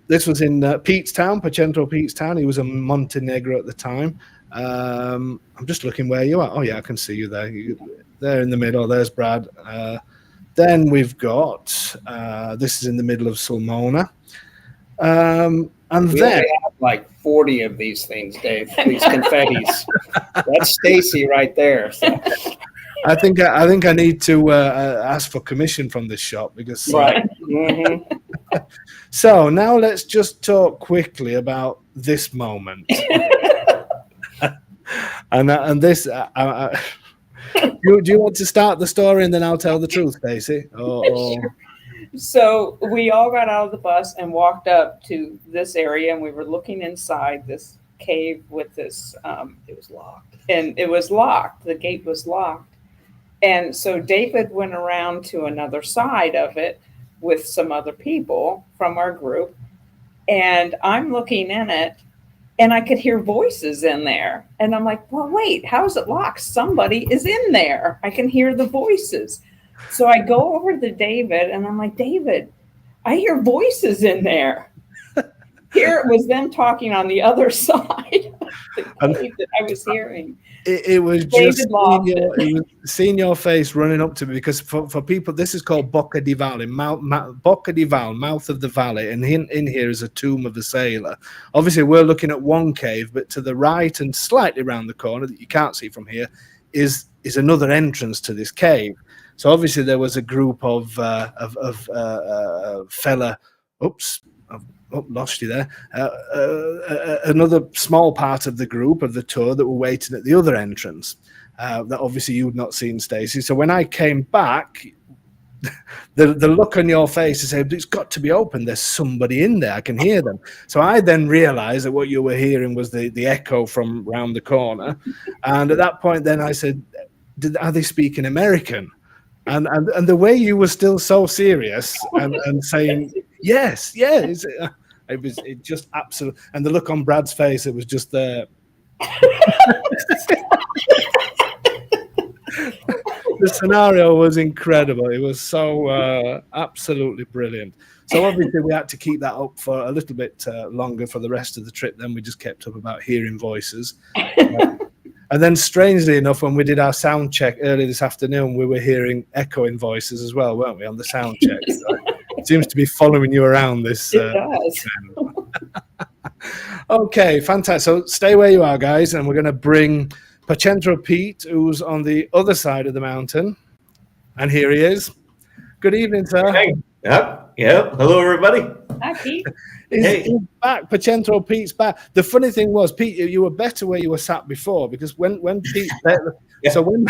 This was in Pete's town, Pacentro Pete's town. He was in Montenegro at the time. I'm just looking where you are. Oh yeah, I can see you there. There in the middle. There's Brad. Then we've got this is in the middle of Sulmona. And we then have like 40 of these things, Dave. These confettis. That's Stacy right there. So. I think I need to ask for commission from this shop because right. Mm-hmm. So now let's just talk quickly about this moment. and this do you want to start the story and then I'll tell the truth, Stacy? Sure. So we all got out of the bus and walked up to this area, and we were looking inside this cave with this It was locked. And it was locked. The gate was locked. And so David went around to another side of it with some other people from our group. And I'm looking in it, and I could hear voices in there. And I'm like, well, wait, how is it locked? Somebody is in there. I can hear the voices. So I go over to David, and I'm like, David, I hear voices in there. Here it was them talking on the other side of the cave that I was hearing. It was just seeing your face running up to me, because for people, this is called Bocca di Valle, Bocca di Valle, mouth of the valley, and in here is a tomb of a sailor. Obviously, we're looking at one cave, but to the right and slightly around the corner that you can't see from here is another entrance to this cave. So obviously, there was a group of fella. Oops. Lost you there. Another small part of the group of the tour that were waiting at the other entrance that obviously you'd not seen, Stacy. So when I came back, the look on your face is saying, it's got to be open. There's somebody in there. I can hear them. So I then realized that what you were hearing was the echo from round the corner. And at that point, then I said, are they speaking American? And the way you were still so serious and saying, yes, yeah. It just absolutely, and the look on Brad's face, it was just there. The scenario was incredible. It was so absolutely brilliant. So obviously we had to keep that up for a little bit longer for the rest of the trip. Then we just kept up about hearing voices. And then strangely enough, when we did our sound check earlier this afternoon, we were hearing echoing voices as well, weren't we, on the sound check? So it seems to be following you around this. It does. Okay, fantastic. So stay where you are, guys, and we're going to bring Pacentro Pete, who's on the other side of the mountain. And here he is. Good evening, sir. Hey. Yep. Hello, everybody. Hi, Pete. He's back. Pacentro Pete's back. The funny thing was, Pete, you were better where you were sat before, because when Pete, so when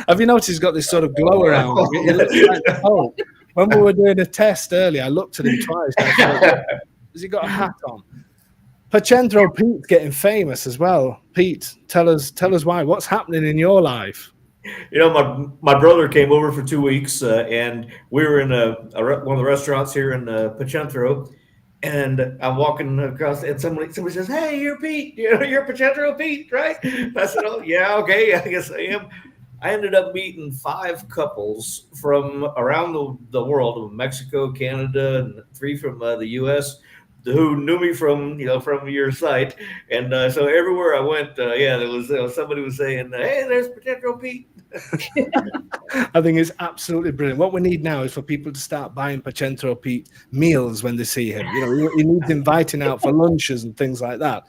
have you noticed he's got this sort of glow around him? It looks like, oh, when we were doing a test earlier, I looked at him twice. Has he got a hat on? Pacentro Pete's getting famous as well. Pete, tell us why. What's happening in your life? You know, my brother came over for 2 weeks, and we were in one of the restaurants here in Pacentro, and I'm walking across, and somebody says, "Hey, you're Pete. You're Pacentro Pete, right?" And I said, "Oh, yeah, okay, I guess I am." I ended up meeting 5 couples from around the world, Mexico, Canada, and 3 from the U.S., who knew me from your site, and so everywhere I went, there was somebody was saying, "Hey, there's Pacentro Pete." I think it's absolutely brilliant. What we need now is for people to start buying Pacentro Pete meals when they see him. He needs inviting out for lunches and things like that.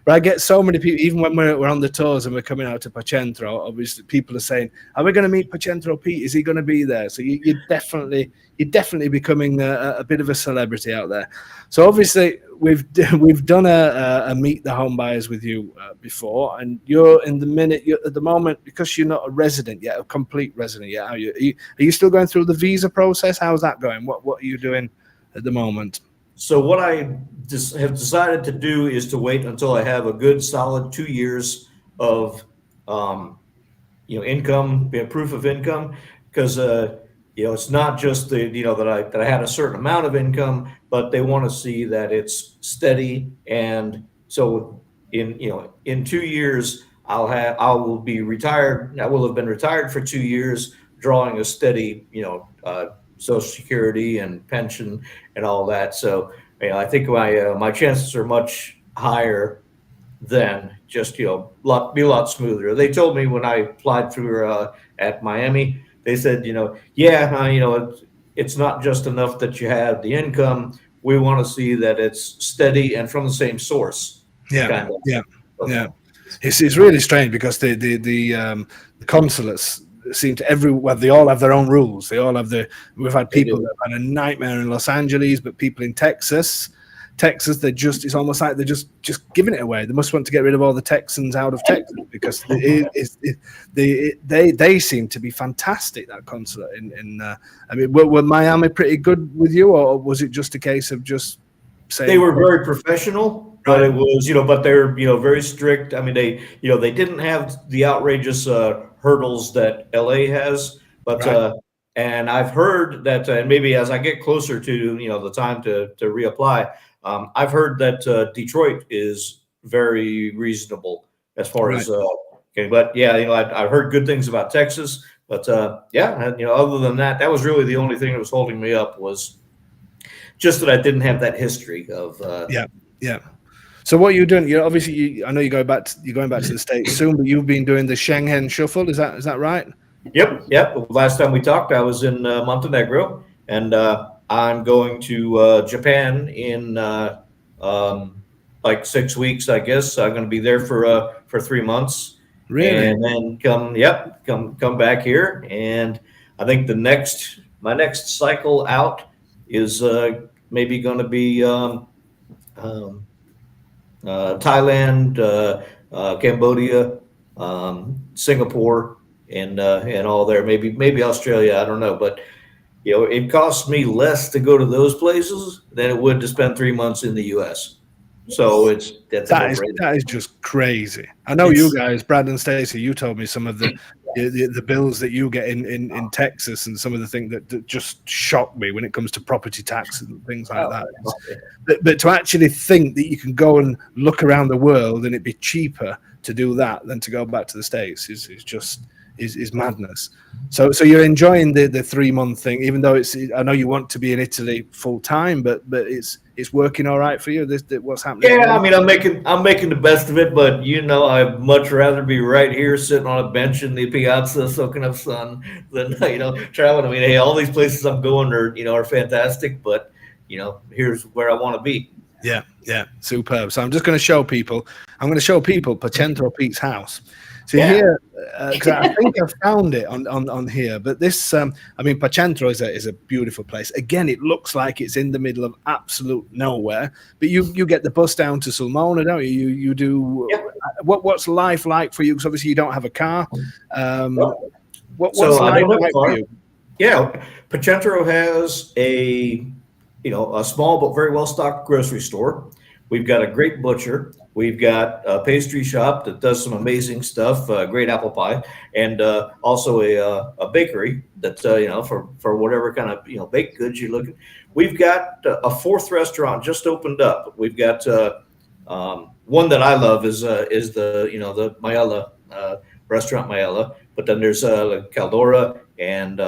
but I get so many people, even when we're on the tours and we're coming out to Pacentro, obviously people are saying, are we going to meet Pacentro Pete? Is he going to be there? So you're definitely becoming a bit of a celebrity out there. So obviously we've done a meet the home buyers with you before, and you're at the moment, because you're not a resident yet, a complete resident yet. Are you still going through the visa process? How's that going? What are you doing at the moment? So what I just have decided to do is to wait until I have a good solid 2 years of, income, proof of income, because it's not just that I had a certain amount of income, but they want to see that it's steady. And so in 2 years I will be retired. I will have been retired for 2 years, drawing a steady Social Security and pension and all that. So I think my chances are much higher then. Just be a lot smoother. They told me when I applied through at Miami, they said it's not just enough that you have the income. We want to see that it's steady and from the same source. Yeah. It's really strange because the consulates seem to they all have their own rules. We've had people that have had a nightmare in Los Angeles, but people in Texas, it's almost like they're just giving it away. They must want to get rid of all the Texans out of Texas because they seem to be fantastic, that consulate were Miami pretty good with you, or was it just a case of just saying they were very professional? But it was, but they're, very strict. I mean, they didn't have the outrageous hurdles that LA has, but and I've heard that, and maybe as I get closer to the time to reapply, I've heard that Detroit is very reasonable as far as but I've heard good things about Texas, but other than that, that was really the only thing that was holding me up, was just that I didn't have that history of So what are you doing? Obviously, I know you're going back to the States soon, but you've been doing the Schengen shuffle. Is that right? Yep. Last time we talked, I was in Montenegro, and I'm going to Japan in like 6 weeks, I guess. I'm going to be there for 3 months. Really? And then come back here. And I think my next cycle out is maybe going to be Thailand, Cambodia, Singapore, and all there. Maybe Australia. I don't know, but it costs me less to go to those places than it would to spend 3 months in the U.S. So that is just crazy. I know you guys, Brad and Stacy. You told me some of the bills that you get in Texas, and some of the things that just shocked me when it comes to property tax and things like that. But to actually think that you can go and look around the world and it'd be cheaper to do that than to go back to the States is madness. So you're enjoying the 3 month thing, even though I know you want to be in Italy full time, but it's working all right for you. What's happening? Yeah, I mean, I'm making the best of it, but I'd much rather be right here sitting on a bench in the piazza soaking up sun than traveling. I mean, hey, all these places I'm going are fantastic, but here's where I want to be. Yeah, superb. So I'm just going to show people. Pacentro Pete's house. So here, because I think I found it on here, but this, Pacentro is a beautiful place. Again, it looks like it's in the middle of absolute nowhere, but you get the bus down to Sulmona, don't you? You do. Yeah. What's life like for you? Because obviously you don't have a car. What's life like for you? Yeah, Pacentro has a small but very well stocked grocery store. We've got a great butcher. We've got a pastry shop that does some amazing stuff, great apple pie, and also a bakery that's for whatever kind of baked goods you're looking. We've got a fourth restaurant just opened up. We've got one that I love is the Maella restaurant Maella, but then there's Caldora, and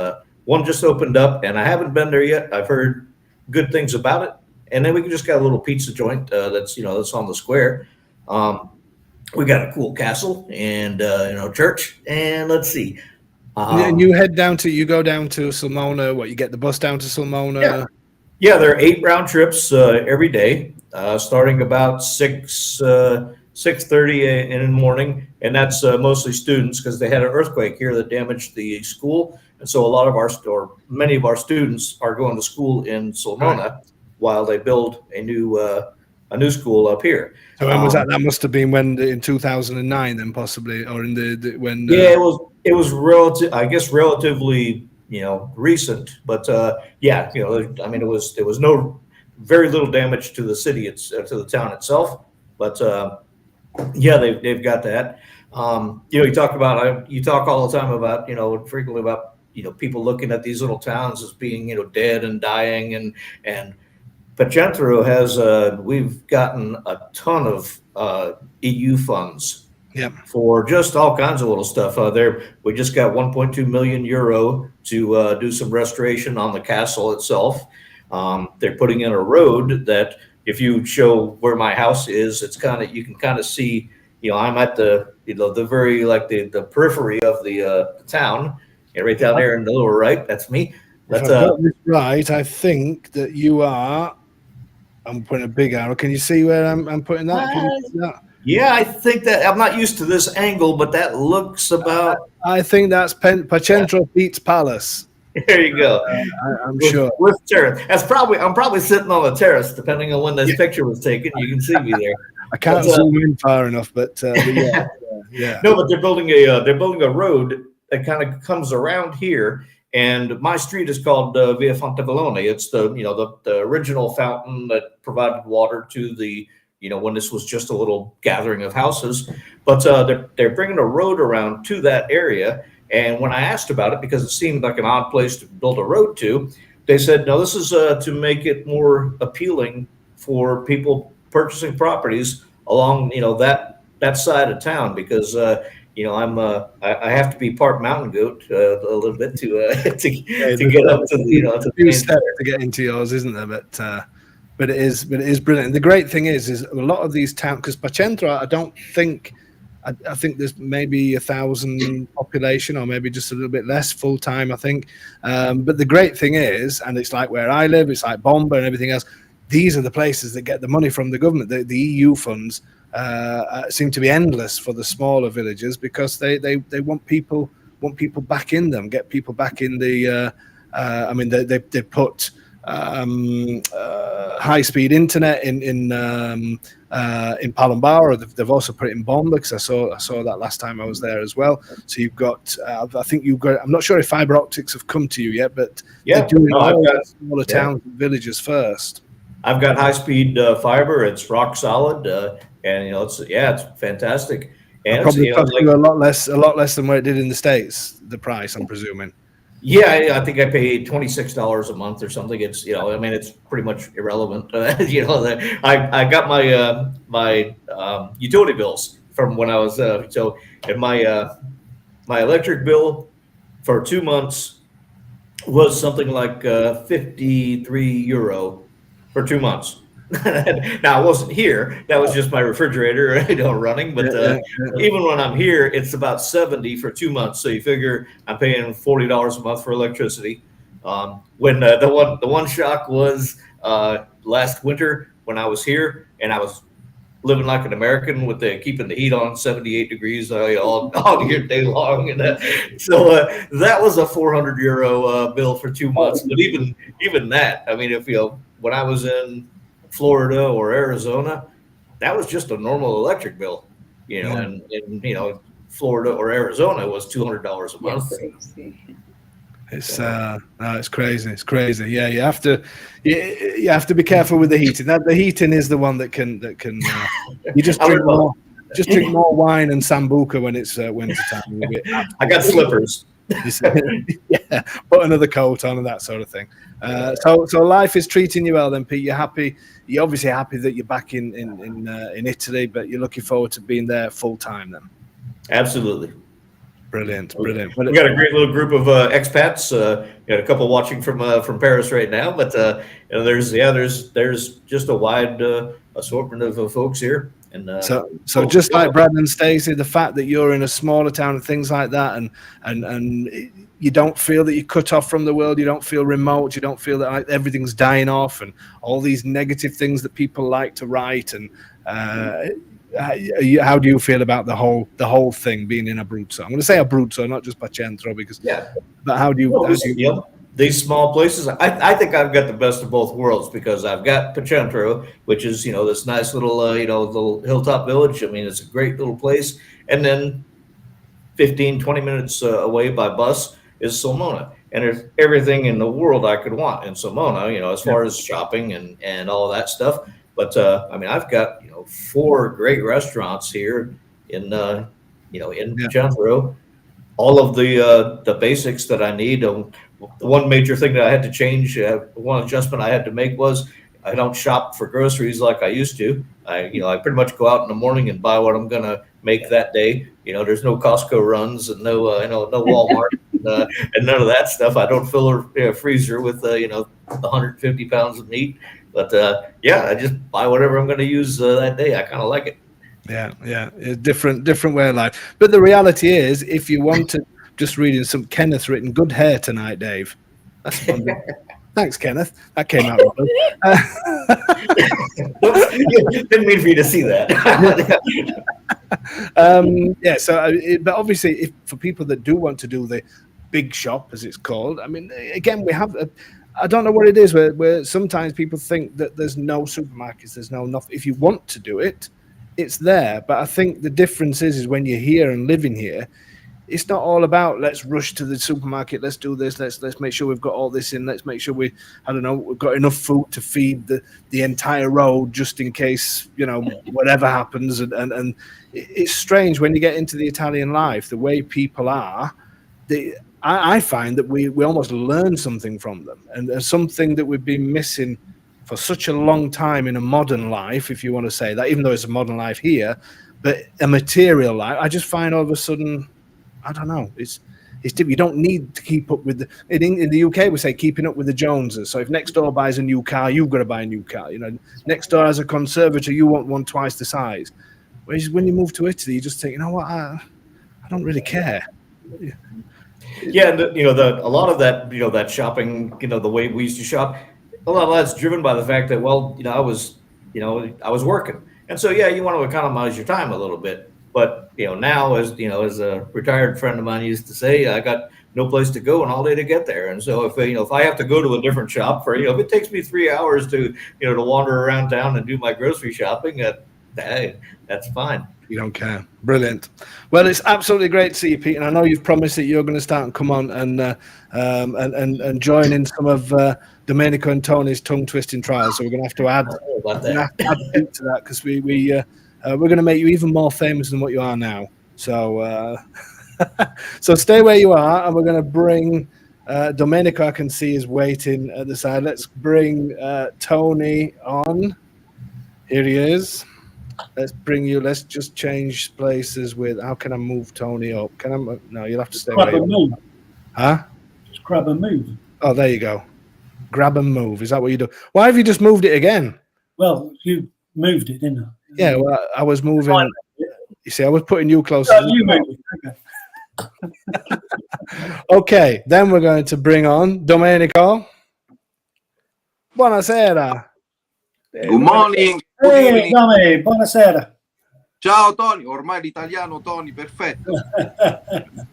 one just opened up, and I haven't been there yet. I've heard good things about it. And then we just got a little pizza joint that's on the square. We got a cool castle and church, and let's see. And you go down to Sulmona. What, you get the bus down to Sulmona? Yeah, there are 8 round trips every day, starting about 6 6:30 in the morning, and that's mostly students because they had an earthquake here that damaged the school, and so many of our students are going to school in Sulmona while they build a new school up here. So when was that? That must have been when in 2009, then possibly, or in when. Yeah, it was relatively recent, but yeah, I mean, there was very little damage to the city, to the town itself, but yeah, they've got that. You talk all the time about frequently about people looking at these little towns as being dead and dying, and Pacentro has we've gotten a ton of EU funds. Yep. For just all kinds of little stuff. We just got 1.2 million euro to do some restoration on the castle itself. They're putting in a road that, if you show where my house is, you can kind of see. I'm at the very the periphery of the town, right down there in the lower right. That's me. That's if I've got this right. I think that you are. I'm putting a big arrow. Can you see where I'm putting that? Can you see that? Yeah, I think that I'm not used to this angle, but that looks about. I think that's Pacentro Pete's palace. There you go. I'm sure. With terrace. I'm probably sitting on the terrace, depending on when this picture was taken. You can see me there. I can't zoom in far enough, but yeah, yeah. No, but they're building a road that kind of comes around here, and my street is called Via Fontevallone. It's the original fountain that provided water to the. When this was just a little gathering of houses, but they're bringing a road around to that area. And when I asked about it, because it seemed like an odd place to build a road to, they said, no, this is to make it more appealing for people purchasing properties along, that side of town, because I have to be part mountain goat a little bit to get up to the few steps to get into yours, isn't there? But it is brilliant. And the great thing is a lot of these towns, because Pacentro, I think there's maybe 1,000 population, or maybe just a little bit less full time, I think. But the great thing is, and it's like where I live, it's like Bomba and everything else. These are the places that get the money from the government. The EU funds seem to be endless for the smaller villages, because they want people back in them, get people back in the. I mean, they put. High-speed internet in Palombara. They've also put it in Bomba, because I saw that last time I was there as well. So you've got, I think you've got. I'm not sure if fiber optics have come to you yet, but they're doing all smaller towns and villages first. I've got high-speed fiber. It's rock solid, and it's fantastic. And probably cost you a lot less than what it did in the States. The price, I'm presuming. Yeah, I think I paid $26 a month or something. It's I mean, it's pretty much irrelevant. I got my utility bills from when I was and my electric bill for 2 months was something like 53 euro for 2 months. Now, I wasn't here. That was just my refrigerator, running. But even when I'm here, it's about 70 for 2 months. So you figure I'm paying $40 a month for electricity. When the one shock was last winter when I was here, and I was living like an American with keeping the heat on 78 degrees all year day long, and so that was a 400 euro bill for 2 months. But even that, I mean, when I was in Florida or Arizona, that was just a normal electric bill, and Florida or Arizona was $200 a month. It's crazy. It's crazy. Yeah, you have to be careful with the heating. The heating is the one that can you just drink more. Just drink more wine and sambuca when it's winter time. I got slippers. Yeah, put another coat on and that sort of thing. So life is treating you well then, Pete. You're happy. You're obviously happy that you're back in Italy, but you're looking forward to being there full time then. Absolutely. Brilliant. We got a great little group of expats. Got a couple watching from Paris right now, but there's just a wide assortment of folks here. And so just like Brad and Stacy, the fact that you're in a smaller town and things like that, and you don't feel that you're cut off from the world, you don't feel remote, you don't feel that like everything's dying off, and all these negative things that people like to write, and how do you feel about the whole thing being in Abruzzo? I'm going to say Abruzzo, not just Pacentro, because but how do you? These small places, I think I've got the best of both worlds, because I've got Pacentro, which is, this nice little, little hilltop village. I mean, it's a great little place. And then 15, 20 minutes away by bus is Sulmona. And there's everything in the world I could want in Sulmona, as far as shopping and all of that stuff. But, I mean, I've got, 4 great restaurants here in Pacentro. All of the basics that I need. The one major thing that I had to change, one adjustment I had to make was I don't shop for groceries like I used to. I pretty much go out in the morning and buy what I'm going to make that day. There's no Costco runs and no Walmart and none of that stuff. I don't fill a freezer with 150 pounds of meat. But I just buy whatever I'm going to use that day. I kind of like it. Yeah, a different way of life. But the reality is, if you want to, just reading some Kenneth written, good hair tonight, Dave. That's fun. Thanks, Kenneth. That came out well. Didn't mean for you to see that. But obviously, for people that do want to do the big shop, as it's called, I mean, again, we have. I don't know what it is where sometimes people think that there's no supermarkets, there's no enough. If you want to do it, it's there. But I think the difference is when you're here and living here, it's not all about let's rush to the supermarket, let's do this, let's make sure we've got all this in, let's make sure we've got enough food to feed the entire road just in case whatever happens. And it's strange when you get into the Italian life, the way people are. I find that we almost learn something from them, and something that we've been missing for such a long time in a modern life, if you want to say that, even though it's a modern life here, but a material life. I just find all of a sudden, I don't know, it's you don't need to keep up with in the UK we say keeping up with the Joneses. So if next door buys a new car, you've got to buy a new car. Next door has a conservator, you want one twice the size. Whereas when you move to Italy, you just think, I don't really care. Yeah, a lot of that, that shopping, the way we used to shop, a lot of that's driven by the fact that, I was working, and so you want to economize your time a little bit. But now, as a retired friend of mine used to say, I got no place to go and all day to get there. And so if I have to go to a different shop for if it takes me 3 hours to to wander around town and do my grocery shopping, that's fine. You don't care. Brilliant. Well, it's absolutely great to see you, Pete. And I know you've promised that you're going to start and come on and join in some of Domenico and Tony's tongue twisting trials. So we're going to have to add Pete to that, because we're going to make you even more famous than what you are now. So so stay where you are, and we're going to bring Domenico. I can see is waiting at the side. Let's bring Tony on. Here he is. Let's just change places with, how can I move Tony up? Can I? No, you'll have to stay Grab and move. Huh? Just grab and move. Oh, there you go. Grab and move. Is that what you do? Why have you just moved it again? Well, you moved it, didn't you? Yeah, well, I was moving. You see, I was putting you closer. Oh, you moved it. Okay. Okay, then we're going to bring on Domenico. Buonasera. Good morning. Good evening. Dame, buonasera. Ciao Tony, ormai l'italiano Tony, perfetto.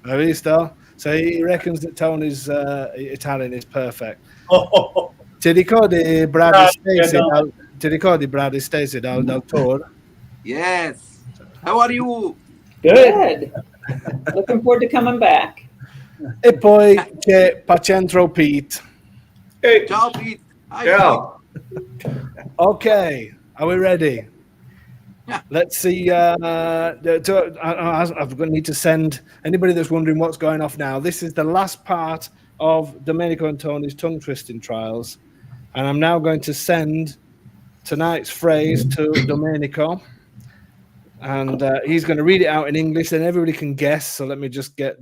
Hai visto? So he reckons that Tony's Italian is perfect. Oh. Ti ricordi Brad Stacey? Ti ricordi Brad Stacey dal tour? Yes. How are you? Good. Looking forward to coming back. E poi c'è Pacentro Pete. Hey. Ciao Pete. Hi, Ciao. Okay, are we ready? Yeah. Let's see. I'm going to need to send anybody that's wondering what's going off now. This is the last part of Domenico and Tony's tongue twisting trials, and I'm now going to send tonight's phrase to Domenico, and he's going to read it out in English, and everybody can guess. So let me just get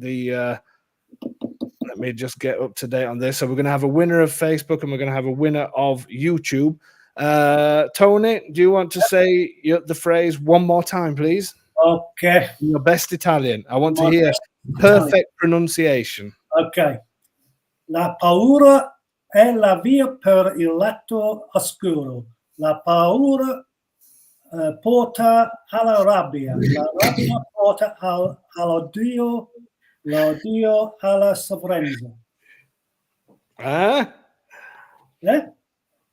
up to date on this. So we're going to have a winner of Facebook, and we're going to have a winner of YouTube. Tony, do you want to say the phrase one more time, please? Okay. In your best Italian. I want to hear perfect pronunciation. Ok. La paura è la via per il lato oscuro. La paura porta alla rabbia. La rabbia porta all'odio, l'odio alla sofferenza.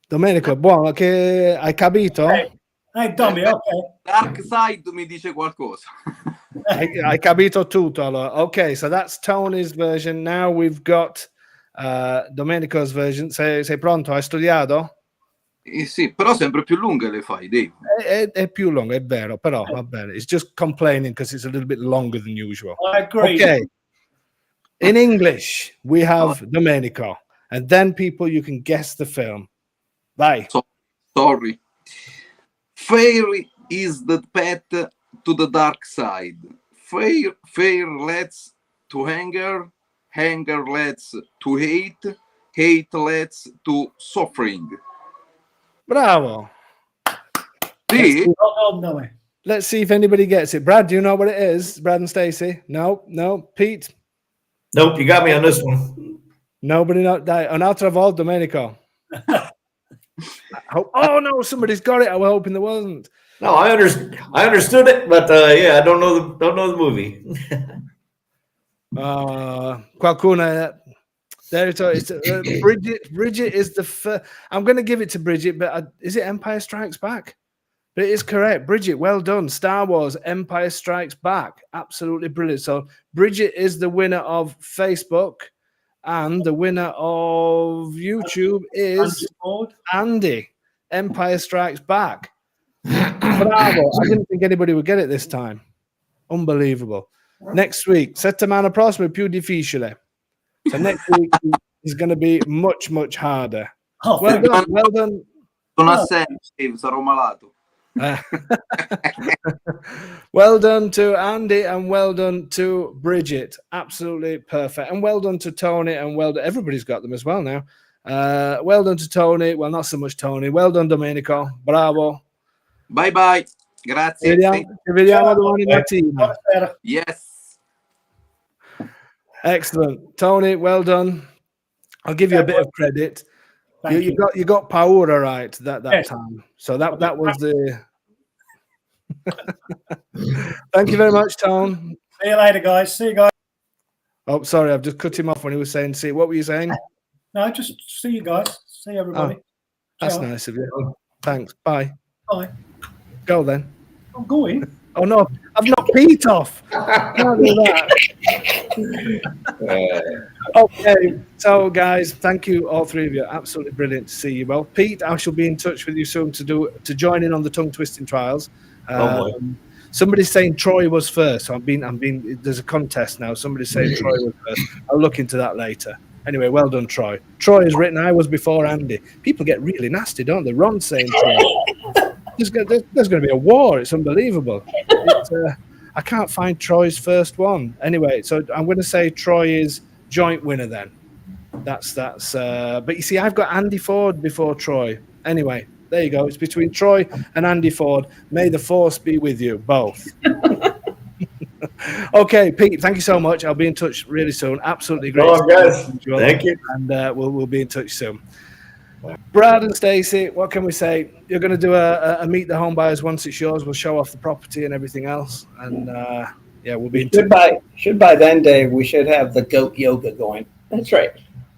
Domenico, è buono, che hai capito? Dammi, ok. Dark Side mi dice qualcosa. hai capito tutto, allora. Okay, so that's Tony's version. Now we've got Domenico's version. Sei pronto? Hai studiato? Sì, però sempre più lunghe le fai, Dave. È più lungo, è vero, però va bene. It's just complaining because it's a little bit longer than usual. I agree. Okay. In English, we have Domenico, and then people, you can guess the film. Vai. Sorry. Fear is the path to the dark side. Fear leads to anger. Anger leads to hate. Hate leads to suffering. Bravo. Sì? Let's see if anybody gets it. Brad, do you know what it is? Brad and Stacy? No. Pete? Nope, you got me on this one. Nobody know. Un'altra volta, Domenico. Oh no, somebody's got it. I was hoping there wasn't. No, I understood it, but yeah, I don't know the movie. Qualcuno. There it is. Bridget is the first. I'm going to give it to Bridget, but is it Empire Strikes Back? But it is correct. Bridget, well done. Star Wars, Empire Strikes Back. Absolutely brilliant. So Bridget is the winner of Facebook, and the winner of YouTube is Andy. Empire Strikes Back. Bravo. I didn't think anybody would get it this time. Unbelievable. Next week, settimana prossima più difficile. So next week is going to be much, much harder. Well done. Well done. Sono assente, Dave, sarò malato. Well done to Andy, and well done to Bridget. Absolutely perfect. And well done to Tony, and well done. Everybody's got them as well now. Well done to Tony. Well, not so much Tony. Well done, Domenico. Bravo. Bye bye. Grazie. Ci vediamo domani mattina. Yes. Excellent. Tony, well done. I'll give you a bit of credit. You got paura right that time. So that was the Thank you very much, Tone. See you later, guys. See you guys. Oh, sorry, I've just cut him off when he was saying see. What were you saying? No, just see you guys. See everybody. That's nice of you. Thanks. Bye. Bye. Go then. I'm going. Oh no, I've knocked Pete off. Can't do that. Okay, so guys, thank you all three of you. Absolutely brilliant to see you. Well, Pete, I shall be in touch with you soon to join in on the tongue twisting trials. Somebody's saying Troy was first. So I'm being. There's a contest now. Somebody's saying Troy was first. I'll look into that later. Anyway, well done, Troy. Troy has written, I was before Andy. People get really nasty, don't they? Ron's saying Troy. There's going to be a war. It's unbelievable. I can't find Troy's first one. Anyway, so I'm going to say Troy is joint winner then. That's. But you see, I've got Andy Ford before Troy. Anyway, there you go. It's between Troy and Andy Ford. May the force be with you both. Okay, Pete, thank you so much. I'll be in touch really soon. Absolutely great. Guys. Thank you. And we'll be in touch soon. Brad and Stacy, what can we say? You're going to do a meet the home buyers once it's yours. We'll show off the property and everything else. And we'll be in touch. Should by then, Dave, we should have the goat yoga going. That's right.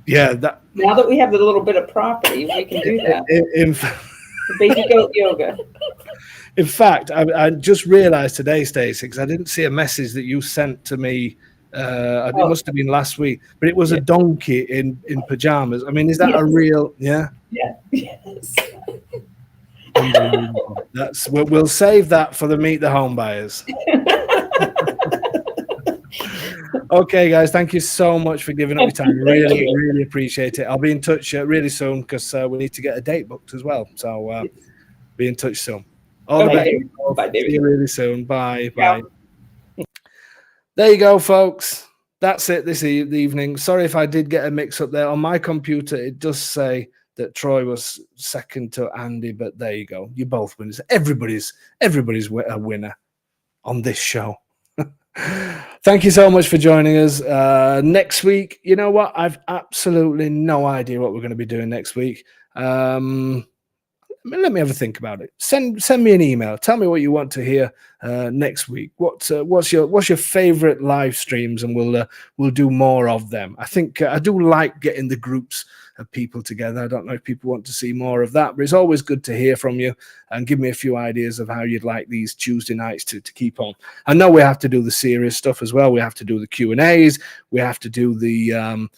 Yeah. Now that we have a little bit of property, we can do that. Baby goat yoga. In fact, I just realized today, Stacey, because I didn't see a message that you sent to me. It must have been last week, but it was a donkey in pajamas. I mean, is that a real? Yeah. Yeah. Yes. We'll save that for the meet the home buyers. Okay, guys, thank you so much for giving up your time. Really, really appreciate it. I'll be in touch really soon because we need to get a date booked as well. So be in touch soon. All the best. Bye, David. See you really soon. Bye. Yeah. Bye. There you go, folks. That's it this evening. Sorry if I did get a mix up there. On my computer, it does say that Troy was second to Andy, but there you go. You both winners. Everybody's a winner on this show. Thank you so much for joining us. Next week, you know what? I've absolutely no idea what we're going to be doing next week. let me have a think about it. Send me an email. Tell me what you want to hear next week. What's your favorite live streams, and we'll do more of them. I think I do like getting the groups of people together. I don't know if people want to see more of that, but it's always good to hear from you and give me a few ideas of how you'd like these Tuesday nights to keep on. I know we have to do the serious stuff as well. We have to do the Q&As. We have to do the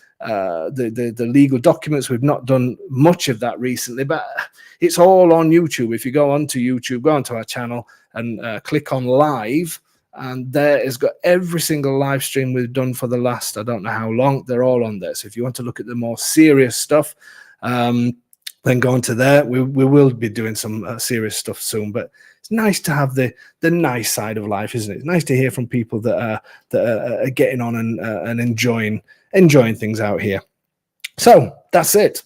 legal documents. We've not done much of that recently, but it's all on YouTube. If you go onto YouTube, go onto our channel and click on live, and there has got every single live stream we've done for the last, I don't know how long. They're all on there. So if you want to look at the more serious stuff, then go into there. We will be doing some serious stuff soon, but it's nice to have the nice side of life, isn't it? It's nice to hear from people that are getting on and enjoying things out here. So that's it.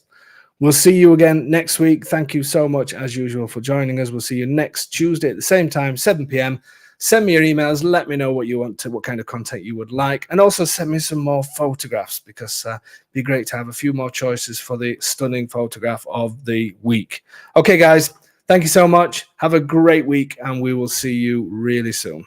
We'll see you again next week. Thank you so much, as usual, for joining us. We'll see you next Tuesday at the same time, 7 p.m. Send me your emails. Let me know what you want to, what kind of content you would like. And also send me some more photographs, because it'd be great to have a few more choices for the stunning photograph of the week. Okay, guys, thank you so much. Have a great week, and we will see you really soon.